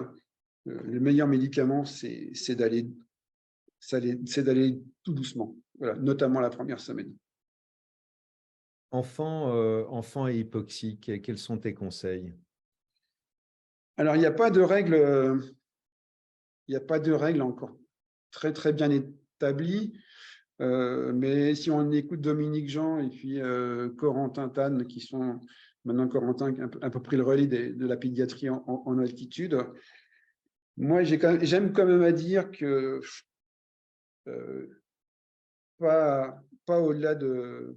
le meilleur médicament, c'est d'aller tout doucement, voilà, notamment la première semaine. Enfant et hypoxique, quels sont tes conseils? Alors, il n'y a pas de règle encore très, très bien établie. Mais si on écoute Dominique Jean et puis Corentin Tann, qui sont maintenant Corentin qui a un peu pris le relais de la pédiatrie en altitude, moi j'aime quand même à dire que pas au-delà de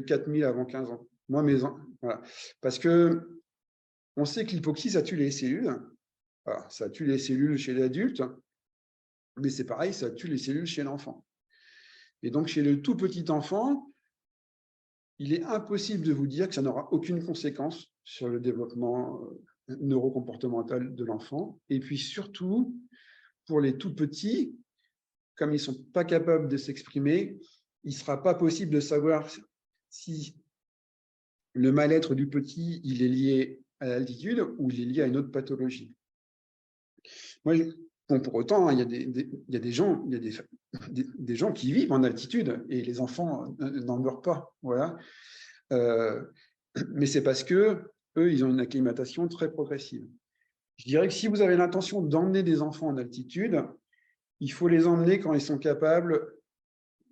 4000 avant 15 ans. Moi, voilà. Parce que on sait que l'hypoxie, ça tue les cellules. Alors, ça tue les cellules chez l'adulte, mais c'est pareil, ça tue les cellules chez l'enfant. Et donc, chez le tout petit enfant, il est impossible de vous dire que ça n'aura aucune conséquence sur le développement neurocomportemental de l'enfant. Et puis surtout, pour les tout petits, comme ils ne sont pas capables de s'exprimer, il ne sera pas possible de savoir si le mal-être du petit, il est lié à l'altitude ou il est lié à une autre pathologie. Moi, bon, pour autant, il y a des gens qui vivent en altitude et les enfants n'en meurent pas. Voilà. Mais c'est parce que eux, ils ont une acclimatation très progressive. Je dirais que si vous avez l'intention d'emmener des enfants en altitude, il faut les emmener quand ils sont capables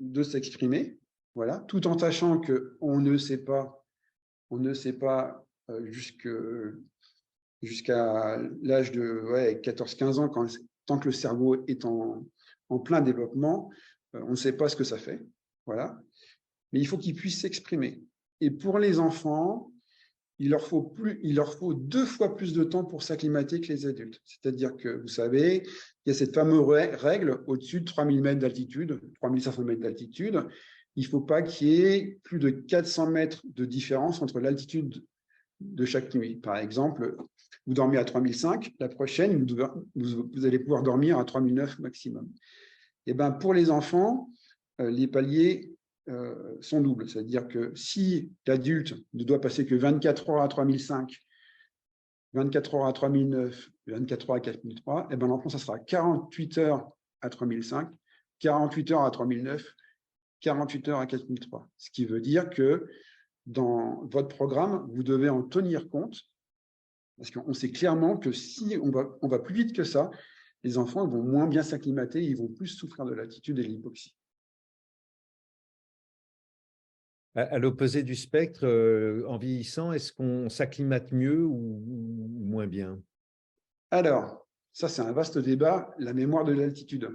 de s'exprimer, voilà, tout en sachant qu'on ne sait pas jusqu'à l'âge de 14-15 ans, tant que le cerveau est en plein développement, on ne sait pas ce que ça fait. Voilà. Mais il faut qu'ils puissent s'exprimer. Et pour les enfants, il leur faut 2 fois plus de temps pour s'acclimater que les adultes. C'est-à-dire que, vous savez, il y a cette fameuse règle au-dessus de 3000 mètres d'altitude, 3500 mètres d'altitude. Il ne faut pas qu'il y ait plus de 400 mètres de différence entre l'altitude de chaque nuit. Par exemple, vous dormez à 3005, la prochaine, vous allez pouvoir dormir à 3009 maximum. Et ben, pour les enfants, les paliers sont doubles. C'est-à-dire que si l'adulte ne doit passer que 24 heures à 3005, 24 heures à 3009, 24 heures à 4003, et ben l'enfant, ça sera 48 heures à 3005, 48 heures à 3009, 48 heures à 4003. Ce qui veut dire que dans votre programme, vous devez en tenir compte, parce qu'on sait clairement que si on va plus vite que ça, les enfants vont moins bien s'acclimater, ils vont plus souffrir de l'altitude et de l'hypoxie. À l'opposé du spectre, en vieillissant, est-ce qu'on s'acclimate mieux ou moins bien? Alors, ça c'est un vaste débat, la mémoire de l'altitude.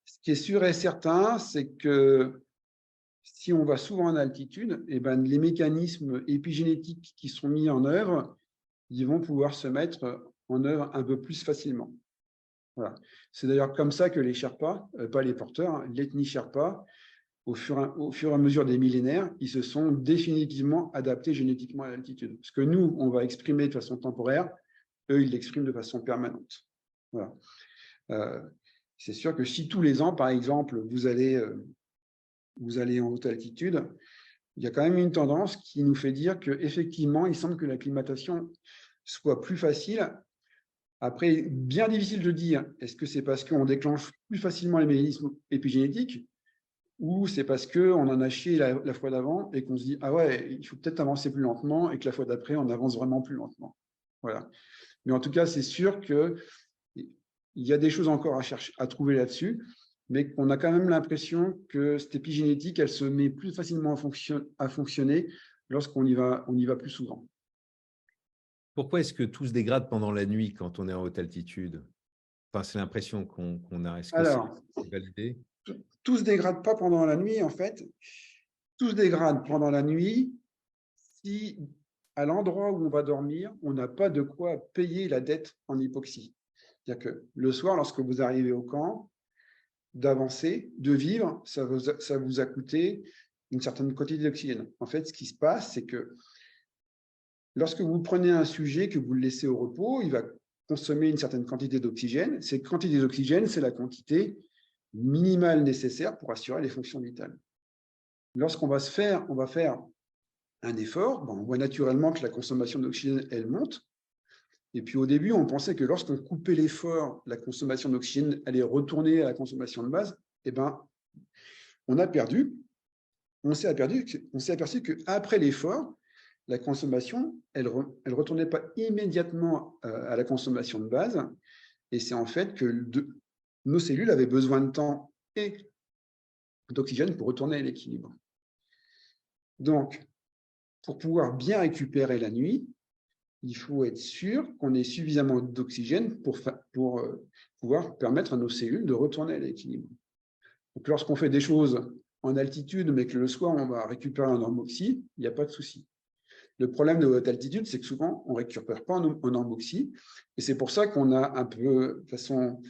Ce qui est sûr et certain, c'est que si on va souvent en altitude, eh ben, les mécanismes épigénétiques qui sont mis en œuvre, ils vont pouvoir se mettre en œuvre un peu plus facilement. Voilà. C'est d'ailleurs comme ça que les Sherpas, pas les porteurs, l'ethnie Sherpa, au fur et à mesure des millénaires, ils se sont définitivement adaptés génétiquement à l'altitude. Ce que nous, on va exprimer de façon temporaire, eux, ils l'expriment de façon permanente. Voilà. C'est sûr que si tous les ans, par exemple, vous allez en haute altitude, il y a quand même une tendance qui nous fait dire qu'effectivement, il semble que l'acclimatation soit plus facile. Après, bien difficile de dire, est-ce que c'est parce qu'on déclenche plus facilement les mécanismes épigénétiques ou c'est parce qu'on en a chié la fois d'avant et qu'on se dit, ah ouais, il faut peut-être avancer plus lentement et que la fois d'après, on avance vraiment plus lentement. Voilà. Mais en tout cas, c'est sûr qu'il y a des choses encore à trouver là-dessus, mais qu'on a quand même l'impression que cette épigénétique, elle se met plus facilement à fonctionner lorsqu'on y va plus souvent. Pourquoi est-ce que tout se dégrade pendant la nuit quand on est en haute altitude? Enfin, c'est l'impression qu'on a. Est-ce que c'est Alors, validé? tout ne se dégrade pas pendant la nuit, en fait. Tout se dégrade pendant la nuit si, à l'endroit où on va dormir, on n'a pas de quoi payer la dette en hypoxie. C'est-à-dire que le soir, lorsque vous arrivez au camp, d'avancer, de vivre, ça vous a coûté une certaine quantité d'oxygène. En fait, ce qui se passe, c'est que lorsque vous prenez un sujet, que vous le laissez au repos, il va consommer une certaine quantité d'oxygène. Cette quantité d'oxygène, c'est la quantité minimale nécessaire pour assurer les fonctions vitales. Lorsqu'on va faire un effort, on voit naturellement que la consommation d'oxygène, elle monte. Et puis au début, on pensait que lorsqu'on coupait l'effort, la consommation d'oxygène allait retourner à la consommation de base. Eh ben, on s'est aperçu qu'après l'effort, la consommation, elle retournait pas immédiatement à la consommation de base. Et c'est en fait que nos cellules avaient besoin de temps et d'oxygène pour retourner à l'équilibre. Donc, pour pouvoir bien récupérer la nuit, il faut être sûr qu'on ait suffisamment d'oxygène pour pouvoir permettre à nos cellules de retourner à l'équilibre. Donc, lorsqu'on fait des choses en altitude, mais que le soir, on va récupérer en normoxie, il n'y a pas de souci. Le problème de haute altitude, c'est que souvent, on ne récupère pas en normoxie. Et c'est pour ça qu'on a un peu, de façon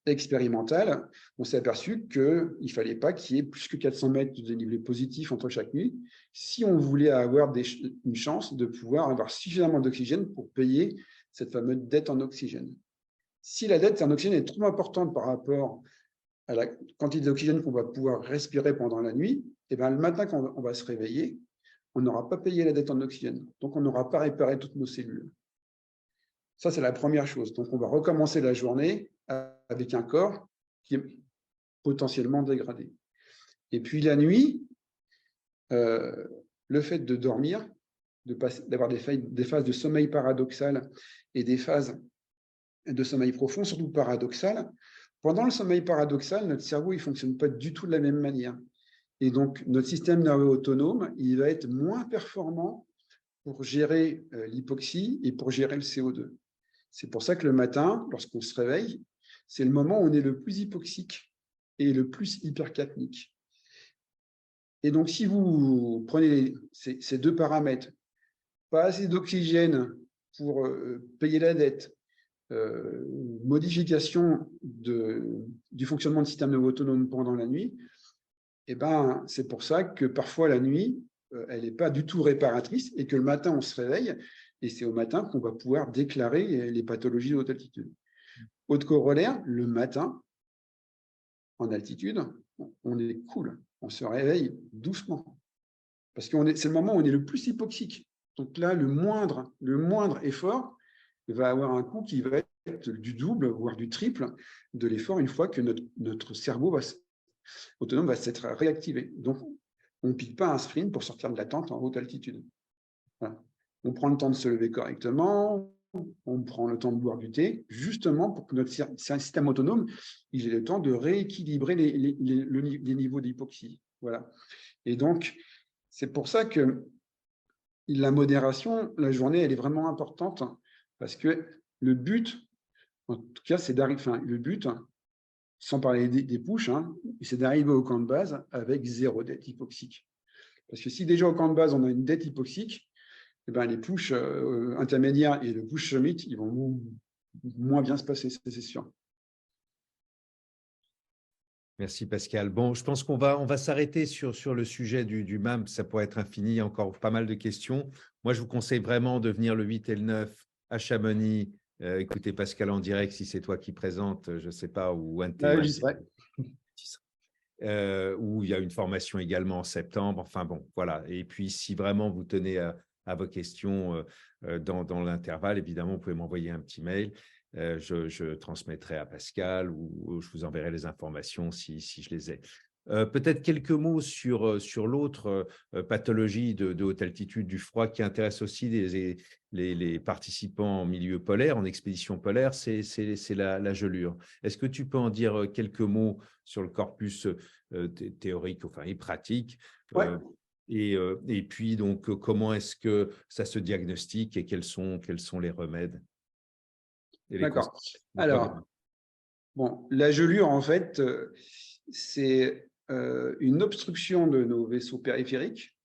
expérimentale, on s'est aperçu qu'il ne fallait pas qu'il y ait plus que 400 mètres de dénivelé positif entre chaque nuit si on voulait avoir une chance de pouvoir avoir suffisamment d'oxygène pour payer cette fameuse dette en oxygène. Si la dette en oxygène est trop importante par rapport à la quantité d'oxygène qu'on va pouvoir respirer pendant la nuit, et bien le matin, quand on va se réveiller, on n'aura pas payé la dette en oxygène. Donc, on n'aura pas réparé toutes nos cellules. Ça, c'est la première chose. Donc, on va recommencer la journée avec un corps qui est potentiellement dégradé. Et puis, la nuit, le fait de dormir, d'avoir des phases de sommeil paradoxal et des phases de sommeil profond, surtout paradoxal, pendant le sommeil paradoxal, notre cerveau ne fonctionne pas du tout de la même manière. Et donc, notre système nerveux autonome, il va être moins performant pour gérer l'hypoxie et pour gérer le CO2. C'est pour ça que le matin, lorsqu'on se réveille, c'est le moment où on est le plus hypoxique et le plus hypercapnique. Et donc, si vous prenez ces deux paramètres, pas assez d'oxygène pour payer la dette, modification du fonctionnement du système nerveux autonome pendant la nuit, eh ben, c'est pour ça que parfois la nuit, elle n'est pas du tout réparatrice et que le matin, on se réveille et c'est au matin qu'on va pouvoir déclarer les pathologies de haute altitude. Autre corollaire, le matin, en altitude, on est cool, on se réveille doucement parce que c'est le moment où on est le plus hypoxique. Donc là, le moindre effort va avoir un coût qui va être du double, voire du triple de l'effort une fois que notre cerveau autonome va s'être réactivé. Donc, on ne pique pas un sprint pour sortir de la tente en haute altitude. Voilà. On prend le temps de se lever correctement, on prend le temps de boire du thé, justement pour que notre système autonome il ait le temps de rééquilibrer les niveaux d'hypoxie. Voilà. Et donc, c'est pour ça que la modération, la journée, elle est vraiment importante parce que le but, en tout cas, c'est d'arriver. Enfin, le but, sans parler des pushs, c'est d'arriver au camp de base avec zéro dette hypoxique. Parce que si déjà au camp de base, on a une dette hypoxique, eh ben, les pushs intermédiaires et le push summit, ils vont moins bien se passer, c'est sûr. Merci Pascal. Bon, je pense qu'on va s'arrêter sur le sujet du MAM. Ça pourrait être infini, il y a encore pas mal de questions. Moi, je vous conseille vraiment de venir le 8 et le 9 à Chamonix. Écoutez Pascal en direct, si c'est toi qui présente, je ne sais pas, ou un de tes... où il y a une formation également en septembre. Enfin bon, voilà. Et puis, si vraiment vous tenez à vos questions dans l'intervalle, évidemment, vous pouvez m'envoyer un petit mail. Je transmettrai à Pascal ou je vous enverrai les informations si je les ai. Peut-être quelques mots sur l'autre pathologie de haute altitude du froid qui intéresse aussi les participants en milieu polaire, en expédition polaire, c'est la gelure. Est-ce que tu peux en dire quelques mots sur le corpus théorique enfin, et pratique Ouais. Et puis, donc, comment est-ce que ça se diagnostique et quels sont les remèdes? D'accord. Alors, bon, la gelure, en fait, c'est une obstruction de nos vaisseaux périphériques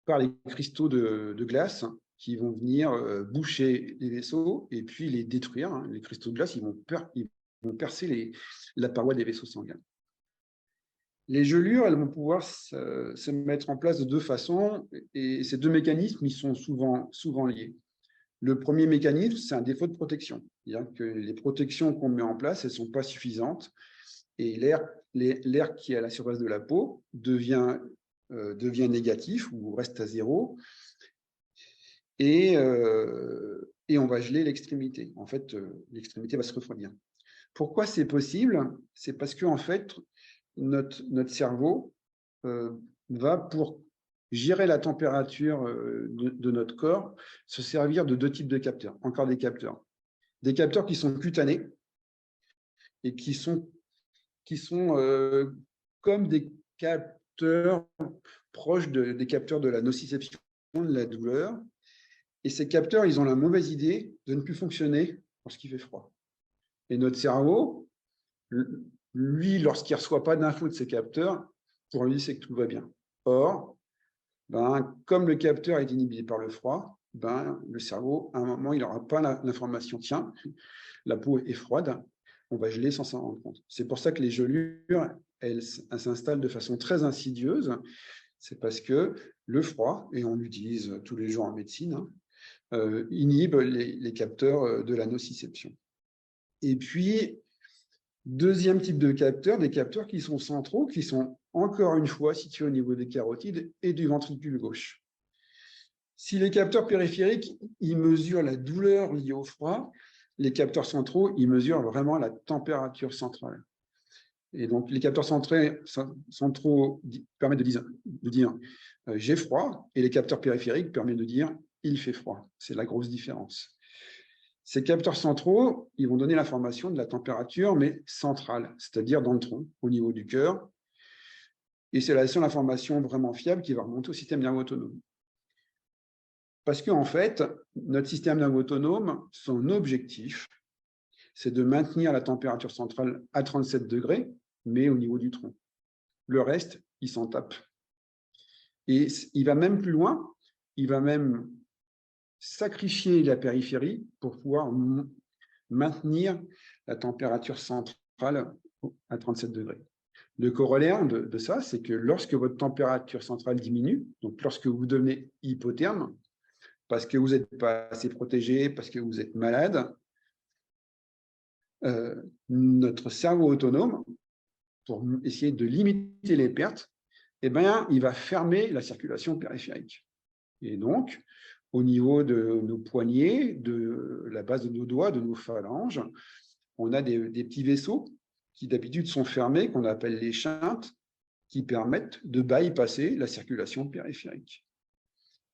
par les cristaux de glace qui vont venir boucher les vaisseaux et puis les détruire. Les cristaux de glace, ils vont percer la paroi des vaisseaux sanguins. Les gelures, elles vont pouvoir se mettre en place de deux façons et ces deux mécanismes, ils sont souvent liés. Le premier mécanisme, c'est un défaut de protection. C'est-à-dire que les protections qu'on met en place, elles ne sont pas suffisantes et l'air qui est à la surface de la peau devient négatif ou reste à zéro et on va geler l'extrémité. En fait, l'extrémité va se refroidir. Pourquoi c'est possible? C'est parce que en fait, notre cerveau va, pour gérer la température de notre corps, se servir de deux types de capteurs. Encore des capteurs. Des capteurs qui sont cutanés et qui sont comme des capteurs proches des capteurs de la nociception, de la douleur. Et ces capteurs, ils ont la mauvaise idée de ne plus fonctionner lorsqu'il fait froid. Et notre cerveau, lui, lorsqu'il ne reçoit pas d'infos de ces capteurs, pour lui, c'est que tout va bien. Or, comme le capteur est inhibé par le froid, le cerveau, à un moment, il n'aura pas l'information. Tiens, la peau est froide, on va geler sans s'en rendre compte. C'est pour ça que les gelures, elles s'installent de façon très insidieuse. C'est parce que le froid, et on l'utilise tous les jours en médecine, inhibe les capteurs de la nociception. Et puis, deuxième type de capteurs, des capteurs qui sont centraux, qui sont encore une fois situés au niveau des carotides et du ventricule gauche. Si les capteurs périphériques, ils mesurent la douleur liée au froid, les capteurs centraux, ils mesurent vraiment la température centrale. Et donc, les capteurs centraux permettent de dire j'ai froid, et les capteurs périphériques permettent de dire il fait froid. C'est la grosse différence. Ces capteurs centraux, ils vont donner l'information de la température, mais centrale, c'est-à-dire dans le tronc, au niveau du cœur. Et c'est la seule information vraiment fiable qui va remonter au système nerveux autonome. Parce qu'en fait, notre système nerveux autonome, son objectif, c'est de maintenir la température centrale à 37 degrés, mais au niveau du tronc. Le reste, il s'en tape. Et il va même plus loin, il va même sacrifier la périphérie pour pouvoir maintenir la température centrale à 37 degrés. Le corollaire de ça, c'est que lorsque votre température centrale diminue, donc lorsque vous devenez hypotherme, parce que vous n'êtes pas assez protégé, parce que vous êtes malade, notre cerveau autonome, pour essayer de limiter les pertes, eh bien, il va fermer la circulation périphérique. Et donc, au niveau de nos poignets, de la base de nos doigts, de nos phalanges, on a des petits vaisseaux qui d'habitude sont fermés, qu'on appelle les shunts, qui permettent de bypasser la circulation périphérique.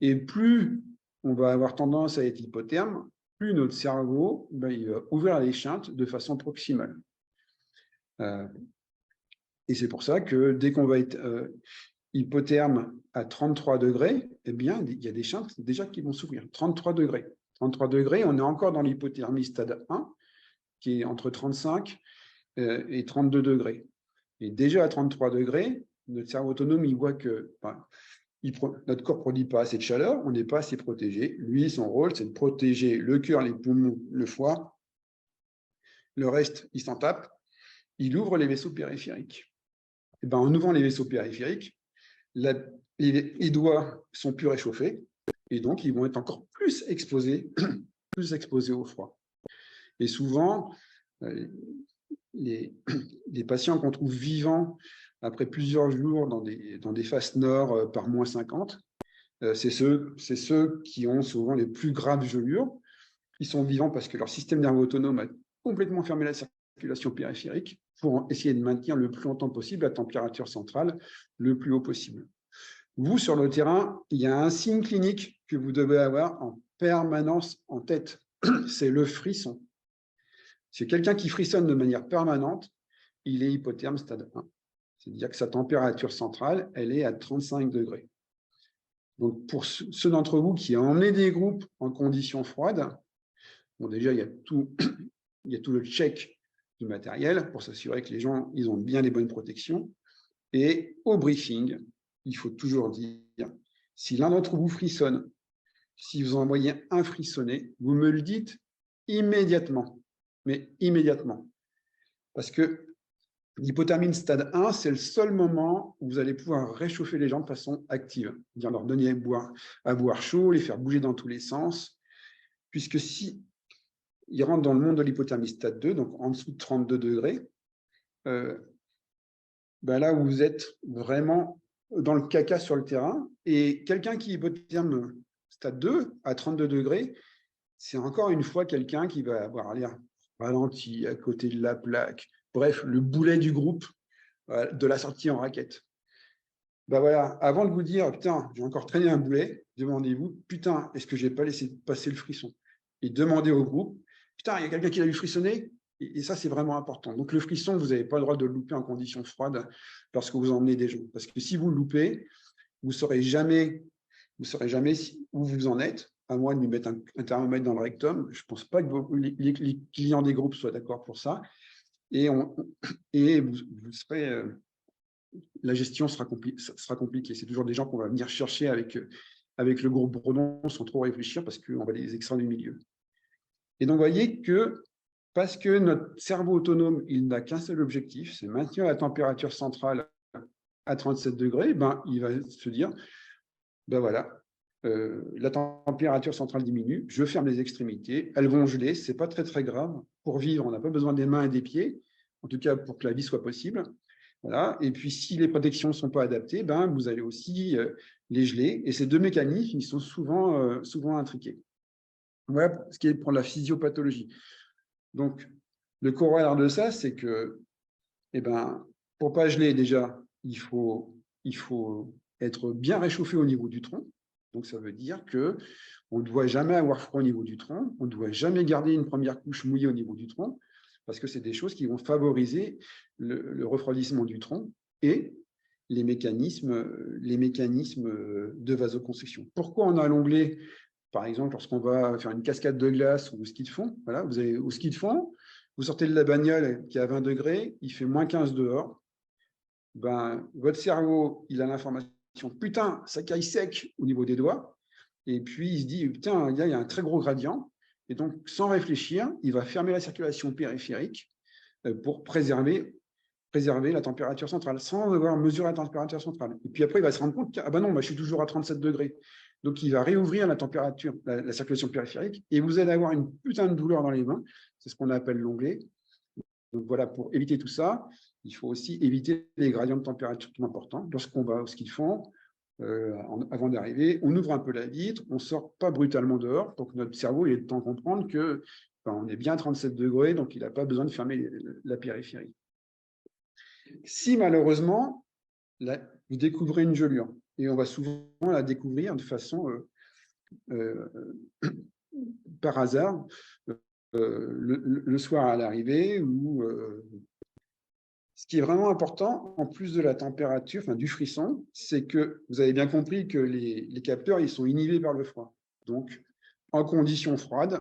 Et plus on va avoir tendance à être hypotherme, plus notre cerveau il va ouvrir les shunts de façon proximale. Et c'est pour ça que dès qu'on va être hypotherme à 33 degrés, eh bien, il y a des shunts déjà qui vont s'ouvrir. 33 degrés. 33 degrés, on est encore dans l'hypothermie stade 1, qui est entre 35 et 32 degrés. Et déjà à 33 degrés, notre cerveau autonome, il voit que notre corps ne produit pas assez de chaleur, on n'est pas assez protégé. Lui, son rôle, c'est de protéger le cœur, les poumons, le foie. Le reste, il s'en tape. Il ouvre les vaisseaux périphériques. Et en ouvrant les vaisseaux périphériques, les doigts sont plus réchauffés et donc ils vont être encore plus exposés au froid. Et souvent, les patients qu'on trouve vivants après plusieurs jours dans des phases nord par moins 50, c'est ceux qui ont souvent les plus graves gelures. Ils sont vivants parce que leur système nerveux autonome a complètement fermé la circulation périphérique pour essayer de maintenir le plus longtemps possible la température centrale le plus haut possible. Vous, sur le terrain, il y a un signe clinique que vous devez avoir en permanence en tête, c'est le frisson. C'est quelqu'un qui frissonne de manière permanente, il est hypotherme stade 1. C'est-à-dire que sa température centrale, elle est à 35 degrés. Donc, pour ceux d'entre vous qui ont emmené des groupes en conditions froides, bon, déjà, il y a tout le check du matériel pour s'assurer que les gens ils ont bien les bonnes protections. Et au briefing, il faut toujours dire, si l'un d'entre vous frissonne, si vous envoyez un frissonné, vous me le dites immédiatement, mais immédiatement. Parce que l'hypothermie stade 1, c'est le seul moment où vous allez pouvoir réchauffer les gens de façon active, c'est-à-dire leur donner à boire chaud, les faire bouger dans tous les sens, puisque si ils rentrent dans le monde de l'hypothermie stade 2, donc en dessous de 32 degrés, là où vous êtes vraiment dans le caca sur le terrain, et quelqu'un qui est hypotherme stade 2 à 32 degrés, c'est encore une fois quelqu'un qui va avoir l'air ralenti à côté de la plaque, bref, le boulet du groupe de la sortie en raquette. Voilà, avant de vous dire, putain, j'ai encore traîné un boulet, demandez-vous, putain, est-ce que je n'ai pas laissé passer le frisson? Et demandez au groupe, putain, il y a quelqu'un qui l'a vu frissonner? Et ça, c'est vraiment important. Donc, le frisson, vous n'avez pas le droit de le louper en conditions froides lorsque vous emmenez des gens. Parce que si vous le loupez, vous ne saurez jamais où vous en êtes, à moins de lui mettre un thermomètre dans le rectum. Je ne pense pas que les clients des groupes soient d'accord pour ça. Et vous serez, la gestion sera compliquée. C'est toujours des gens qu'on va venir chercher avec le groupe Bredon sans trop réfléchir parce qu'on va les extraire du milieu. Et donc, vous voyez que Parce que notre cerveau autonome, il n'a qu'un seul objectif, c'est maintenir la température centrale à 37 degrés. Ben, il va se dire, ben voilà, la température centrale diminue, je ferme les extrémités, elles vont geler, ce n'est pas très, très grave. Pour vivre, on n'a pas besoin des mains et des pieds, en tout cas pour que la vie soit possible. Voilà. Et puis, si les protections ne sont pas adaptées, ben, vous allez aussi les geler. Et ces deux mécanismes, ils sont souvent intriqués. Voilà ce qui est pour la physiopathologie. Donc, le corollaire de ça, c'est que, eh ben, pour ne pas geler, déjà, il faut être bien réchauffé au niveau du tronc. Donc, ça veut dire qu'on ne doit jamais avoir froid au niveau du tronc, on ne doit jamais garder une première couche mouillée au niveau du tronc, parce que c'est des choses qui vont favoriser le refroidissement du tronc et les mécanismes de vasoconstriction. Pourquoi on a l'onglet, par exemple, lorsqu'on va faire une cascade de glace ou au ski de fond, voilà, vous allez au ski de fond, vous sortez de la bagnole qui est à 20 degrés, il fait moins 15 dehors, ben, votre cerveau, il a l'information, putain, ça caille sec au niveau des doigts, et puis il se dit, putain, il y a un très gros gradient, et donc sans réfléchir, il va fermer la circulation périphérique pour préserver la température centrale, sans devoir mesurer la température centrale. Et puis après, il va se rendre compte, ah ben non, moi, je suis toujours à 37 degrés. Donc, il va réouvrir la température, la circulation périphérique, et vous allez avoir une putain de douleur dans les mains. C'est ce qu'on appelle l'onglet. Donc, voilà, pour éviter tout ça, il faut aussi éviter les gradients de température trop importants. Lorsqu'on va au ski de fond, avant d'arriver, on ouvre un peu la vitre, on ne sort pas brutalement dehors, pour que notre cerveau ait le temps de comprendre que on est bien à 37 degrés, donc il n'a pas besoin de fermer la périphérie. Si malheureusement, vous découvrez une gelure, et on va souvent la découvrir de façon par hasard, le soir à l'arrivée, ou ce qui est vraiment important, en plus de la température, enfin du frisson, c'est que vous avez bien compris que les capteurs, ils sont inhibés par le froid. Donc, en conditions froides,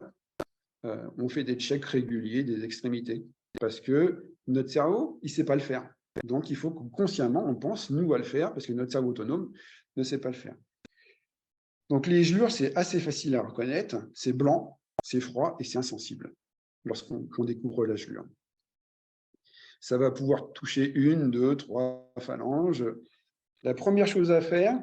on fait des checks réguliers des extrémités, parce que notre cerveau, il ne sait pas le faire. Donc, il faut que consciemment, on pense, nous, à le faire, parce que notre cerveau autonome ne sait pas le faire. Donc, les gelures, c'est assez facile à reconnaître. C'est blanc, c'est froid et c'est insensible lorsqu'on découvre la gelure. Ça va pouvoir toucher 1, 2, 3 phalanges. La première chose à faire,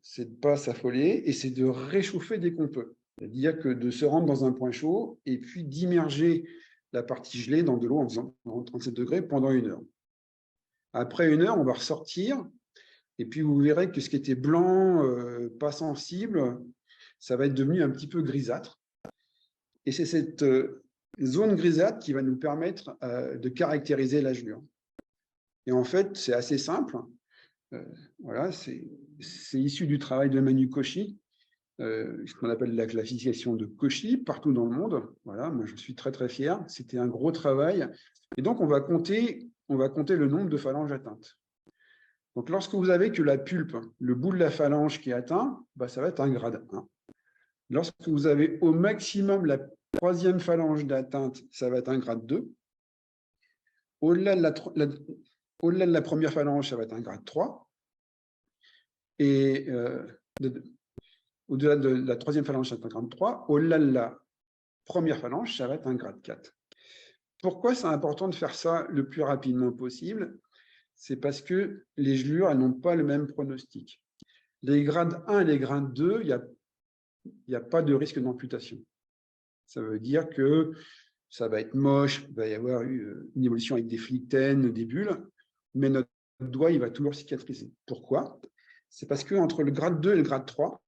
c'est de ne pas s'affoler et c'est de réchauffer dès qu'on peut. C'est-à-dire que de se rendre dans un point chaud et puis d'immerger la partie gelée dans de l'eau en faisant 37 degrés pendant 1 heure. Après 1 heure, on va ressortir et puis vous verrez que ce qui était blanc, pas sensible, ça va être devenu un petit peu grisâtre. Et c'est cette zone grisâtre qui va nous permettre de caractériser la gelure. Et en fait, c'est assez simple. Voilà, c'est issu du travail de Manu Cauchy, ce qu'on appelle la classification de Cauchy partout dans le monde. Voilà, moi je suis très très fier. C'était un gros travail. Et donc on va compter le nombre de phalanges atteintes. Donc lorsque vous avez que la pulpe, le bout de la phalange qui est atteint, bah, ça va être un grade 1. Lorsque vous avez au maximum la 3e phalange d'atteinte, ça va être un grade 2. Au-delà de la première phalange, ça va être un grade 3. Et au-delà de la 3e phalange, ça va être un grade 3. Au-delà de la première phalange, ça va être un grade 4. Pourquoi c'est important de faire ça le plus rapidement possible? C'est parce que les gelures, elles n'ont pas le même pronostic. Les grades 1 et les grades 2, il n'y a pas de risque d'amputation. Ça veut dire que ça va être moche, il va y avoir une évolution avec des flictènes, des bulles, mais notre doigt, il va toujours cicatriser. Pourquoi? C'est parce qu'entre le grade 2 et le grade 3,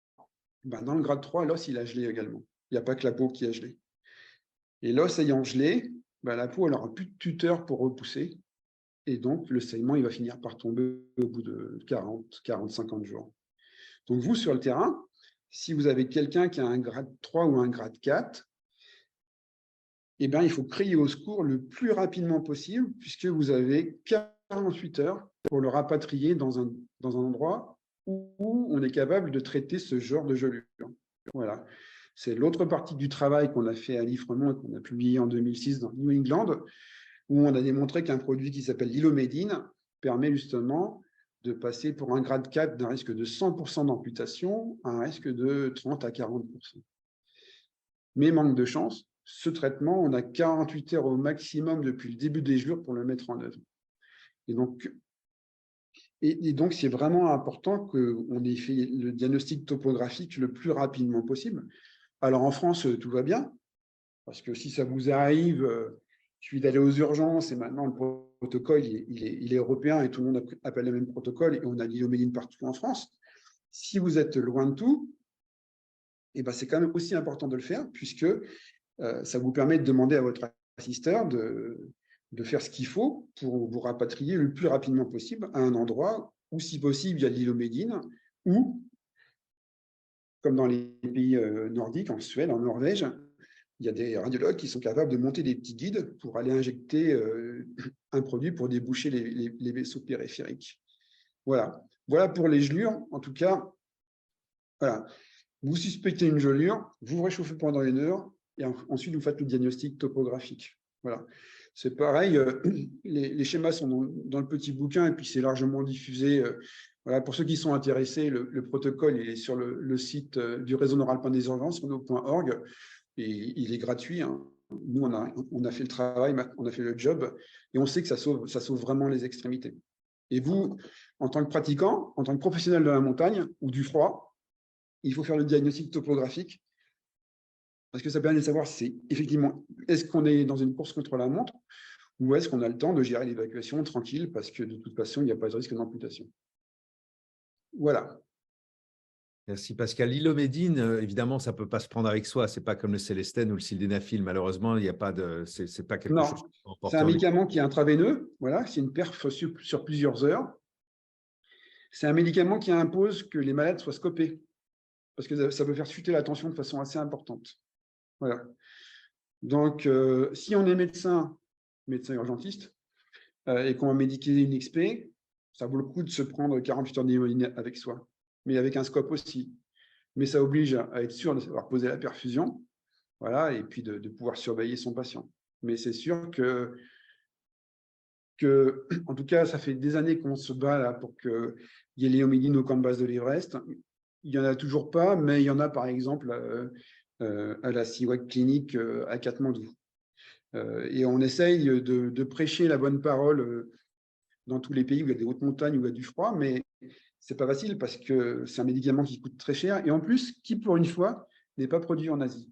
ben dans le grade 3, l'os, il a gelé également. Il n'y a pas que la peau qui a gelé. Et l'os ayant gelé, ben la peau, elle n'aura plus de tuteur pour repousser. Et donc, le saignement, il va finir par tomber au bout de 40, 50 jours. Donc, vous, sur le terrain, si vous avez quelqu'un qui a un grade 3 ou un grade 4, eh bien, il faut crier au secours le plus rapidement possible, puisque vous avez 48 heures pour le rapatrier dans un endroit où on est capable de traiter ce genre de gelure. Voilà. C'est l'autre partie du travail qu'on a fait à l'IFREMont et qu'on a publié en 2006 dans New England, où on a démontré qu'un produit qui s'appelle l'Ilomédine permet justement de passer pour un grade 4 d'un risque de 100% d'amputation à un risque de 30 à 40%. Mais manque de chance, ce traitement, on a 48 heures au maximum depuis le début des jours pour le mettre en œuvre. Et donc, c'est vraiment important qu'on ait fait le diagnostic topographique le plus rapidement possible. Alors, en France, tout va bien, parce que si ça vous arrive, il suffit d'aller aux urgences, et maintenant, le protocole, il est européen, et tout le monde appelle le même protocole, et on a l'Ilomédine partout en France. Si vous êtes loin de tout, eh ben, c'est quand même aussi important de le faire, puisque ça vous permet de demander à votre assisteur de faire ce qu'il faut pour vous rapatrier le plus rapidement possible à un endroit où, si possible, il y a de l'Ilomédine, ou, comme dans les pays nordiques, en Suède, en Norvège, il y a des radiologues qui sont capables de monter des petits guides pour aller injecter un produit pour déboucher les vaisseaux périphériques. Voilà. Voilà pour les gelures. En tout cas, voilà. Vous suspectez une gelure, vous réchauffez pendant 1 heure, et ensuite vous faites le diagnostic topographique. Voilà. C'est pareil, les schémas sont dans le petit bouquin, et puis c'est largement diffusé. Voilà, pour ceux qui sont intéressés, le protocole il est sur le site du réseau Neuralpin des urgences, renaud.org, et il est gratuit. Hein. Nous, on a fait le travail, on a fait le job, et on sait que ça sauve vraiment les extrémités. Et vous, en tant que pratiquant, en tant que professionnel de la montagne ou du froid, il faut faire le diagnostic topographique, parce que ça permet de savoir si effectivement, est-ce qu'on est dans une course contre la montre, ou est-ce qu'on a le temps de gérer l'évacuation tranquille, parce que de toute façon, il n'y a pas de risque d'amputation. Voilà. Merci Pascal. L'Ilomédine, évidemment, ça ne peut pas se prendre avec soi. Ce n'est pas comme le Célestène ou le sildenafil. Malheureusement, il n'y a pas de. C'est pas quelque chose Non, qui peut c'est emporter un en médicament qui est intraveineux. Voilà, c'est une perf sur plusieurs heures. C'est un médicament qui impose que les malades soient scopés, parce que ça peut faire chuter la tension de façon assez importante. Voilà. Donc, si on est médecin urgentiste, et qu'on va médiquer une XP, ça vaut le coup de se prendre 48 heures d'Ilomédine avec soi, mais avec un scope aussi. Mais ça oblige à être sûr de savoir poser la perfusion, voilà, et puis de pouvoir surveiller son patient. Mais c'est sûr que, en tout cas, ça fait des années qu'on se bat là pour qu'il y ait l'Ilomédine au camp de base de l'Everest. Il n'y en a toujours pas, mais il y en a par exemple à la CIWAC clinique à Katmandou. Et on essaye de prêcher la bonne parole dans tous les pays où il y a des hautes montagnes, où il y a du froid, mais ce n'est pas facile parce que c'est un médicament qui coûte très cher et en plus, qui pour une fois, n'est pas produit en Asie.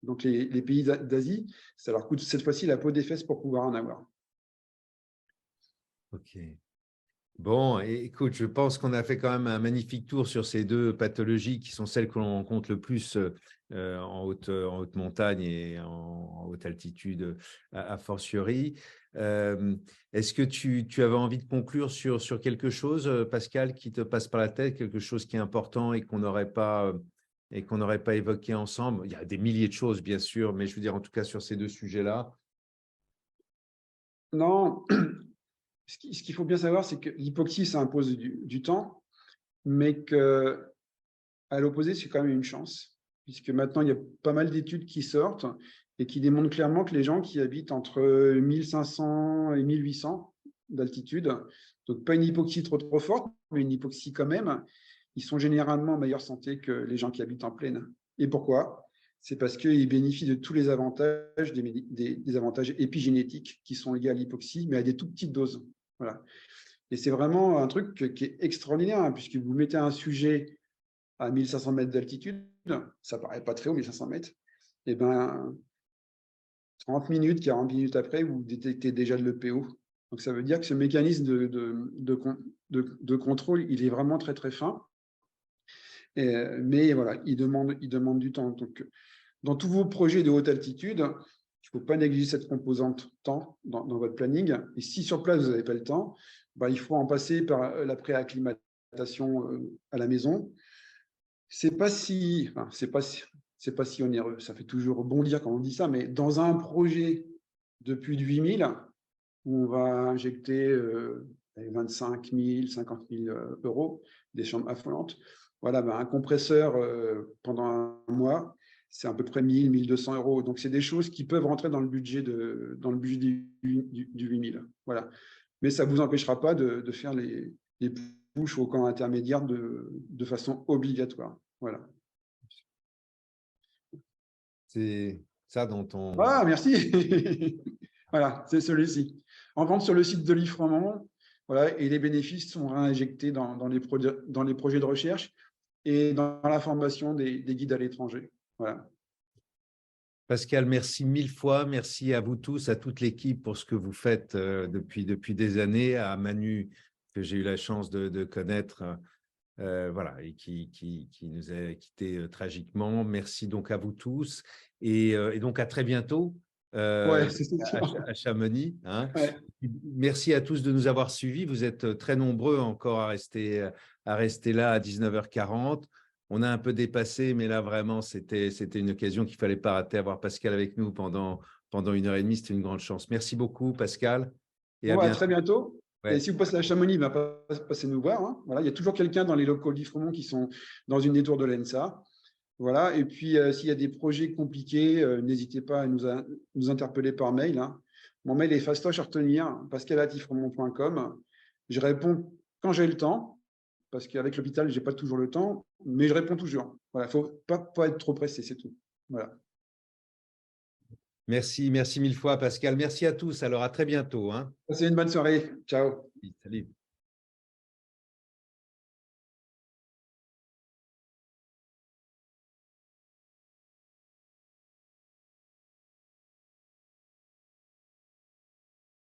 Donc les pays d'Asie, ça leur coûte cette fois-ci la peau des fesses pour pouvoir en avoir. Ok. Bon, écoute, je pense qu'on a fait quand même un magnifique tour sur ces deux pathologies qui sont celles que l'on rencontre le plus en haute montagne et en haute altitude à fortiori. Est-ce que tu avais envie de conclure sur quelque chose, Pascal, qui te passe par la tête, quelque chose qui est important et qu'on n'aurait pas évoqué ensemble? Il y a des milliers de choses, bien sûr, mais je veux dire, en tout cas, sur ces deux sujets-là. Non, ce qu'il faut bien savoir, c'est que l'hypoxie, ça impose du temps, mais qu'à l'opposé, c'est quand même une chance, puisque maintenant, il y a pas mal d'études qui sortent et qui démontrent clairement que les gens qui habitent entre 1500 et 1800 d'altitude, donc pas une hypoxie trop forte, mais une hypoxie quand même, ils sont généralement en meilleure santé que les gens qui habitent en plaine. Et pourquoi? C'est parce qu'ils bénéficient de tous les avantages, des avantages épigénétiques qui sont liés à l'hypoxie, mais à des tout petites doses. Voilà. Et c'est vraiment un truc qui est extraordinaire, hein, puisque vous mettez un sujet à 1500 mètres d'altitude, ça paraît pas très haut, 1500 mètres, et ben 30 minutes, 40 minutes après, vous détectez déjà de l'EPO. Donc ça veut dire que ce mécanisme de contrôle, il est vraiment très très fin. Mais voilà, il demande du temps. Donc, dans tous vos projets de haute altitude, il ne faut pas négliger cette composante temps dans votre planning. Et si sur place, vous n'avez pas le temps, bah, il faut en passer par la préacclimatation à la maison. C'est pas si onéreux. Ça fait toujours bondir quand on dit ça, mais dans un projet de plus de 8000, où on va injecter 25 000, 50 000 euros, des chambres affolantes, voilà, ben, un compresseur pendant un mois, c'est à peu près 1 1 200 euros. Donc, c'est des choses qui peuvent rentrer dans le budget du 8000. Voilà. Mais ça ne vous empêchera pas de faire les pushs au camp intermédiaire de façon obligatoire. Voilà. C'est ça dans ton… Ah, merci. Voilà, c'est celui-ci. En vente sur le site de l'IFREMont, voilà, et les bénéfices sont réinjectés dans les projets de recherche et dans la formation des guides à l'étranger. Voilà. Pascal, merci mille fois. Merci à vous tous, à toute l'équipe pour ce que vous faites depuis des années, à Manu, que j'ai eu la chance de connaître, voilà, et qui nous a quittés tragiquement. Merci donc à vous tous. Et donc à très bientôt Ouais, c'est sûr. à Chamonix, hein. Ouais. Merci à tous de nous avoir suivis. Vous êtes très nombreux encore à rester là à 19h40. On a un peu dépassé, mais là, vraiment, c'était une occasion qu'il ne fallait pas rater. Avoir Pascal avec nous pendant 1h30, c'était une grande chance. Merci beaucoup, Pascal, et à Bon, à bientôt. très bientôt. Et Ouais. si vous passez à Chamonix, passez nous voir, hein. Voilà, il y a toujours quelqu'un dans les locaux d'IFREMont qui sont dans une des tours de l'ENSA. Voilà. Et puis, s'il y a des projets compliqués, n'hésitez pas à nous interpeller par mail, hein. Mon mail est fastoche à retenir, pascal@ifremont.com. Je réponds quand j'ai le temps, parce qu'avec l'hôpital, je n'ai pas toujours le temps, mais je réponds toujours. Voilà, il ne faut pas être trop pressé, c'est tout. Voilà. Merci mille fois, Pascal. Merci à tous. Alors, à très bientôt, hein. Passez une bonne soirée. Ciao. Salut.